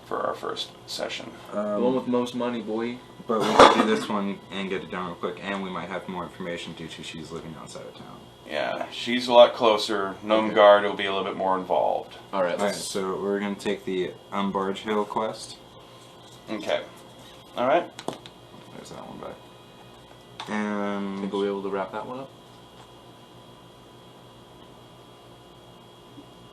for our first session.
The one with most money, boy.
But we could do this one and get it done real quick, and we might have more information due to she's living outside of town.
Yeah, she's a lot closer. Gnomeguard will be a little bit more involved.
Alright,
Alright, so we're going to take the Umbarge Hill quest.
Okay. Alright.
There's that one back. And
think we'll be able to wrap that one up?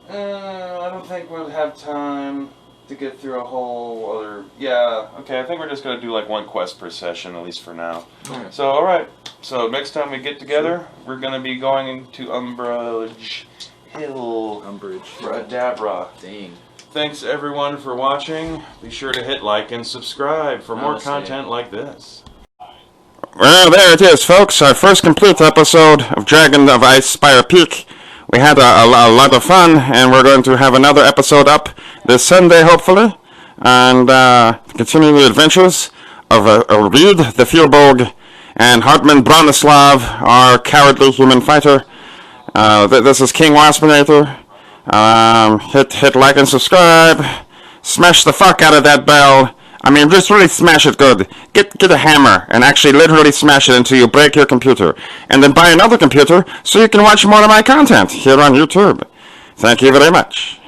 I don't think we'll have time to get through a whole other... Yeah, okay, I think we're just going to do like one quest per session, at least for now.
Alright.
So, alright. So, next time we get together, we're going to be going to Umbarge Hill
Umbarge
for Adabra.
Dang.
Thanks, everyone, for watching. Be sure to hit like and subscribe for more
Namaste.
content like this.
Well, there it is, folks. Our first complete episode of Dragon of ICESPIRE Peak. We had a lot of fun, and we're going to have another episode up this Sunday, hopefully, and continue the adventures of Reed the Fieldbog and Hartman Bronislav, our cowardly human fighter. This is King Waspinator. Hit like and subscribe. Smash the fuck out of that bell. I mean, just really smash it good. Get a hammer and actually literally smash it until you break your computer. And then buy another computer so you can watch more of my content here on YouTube. Thank you very much.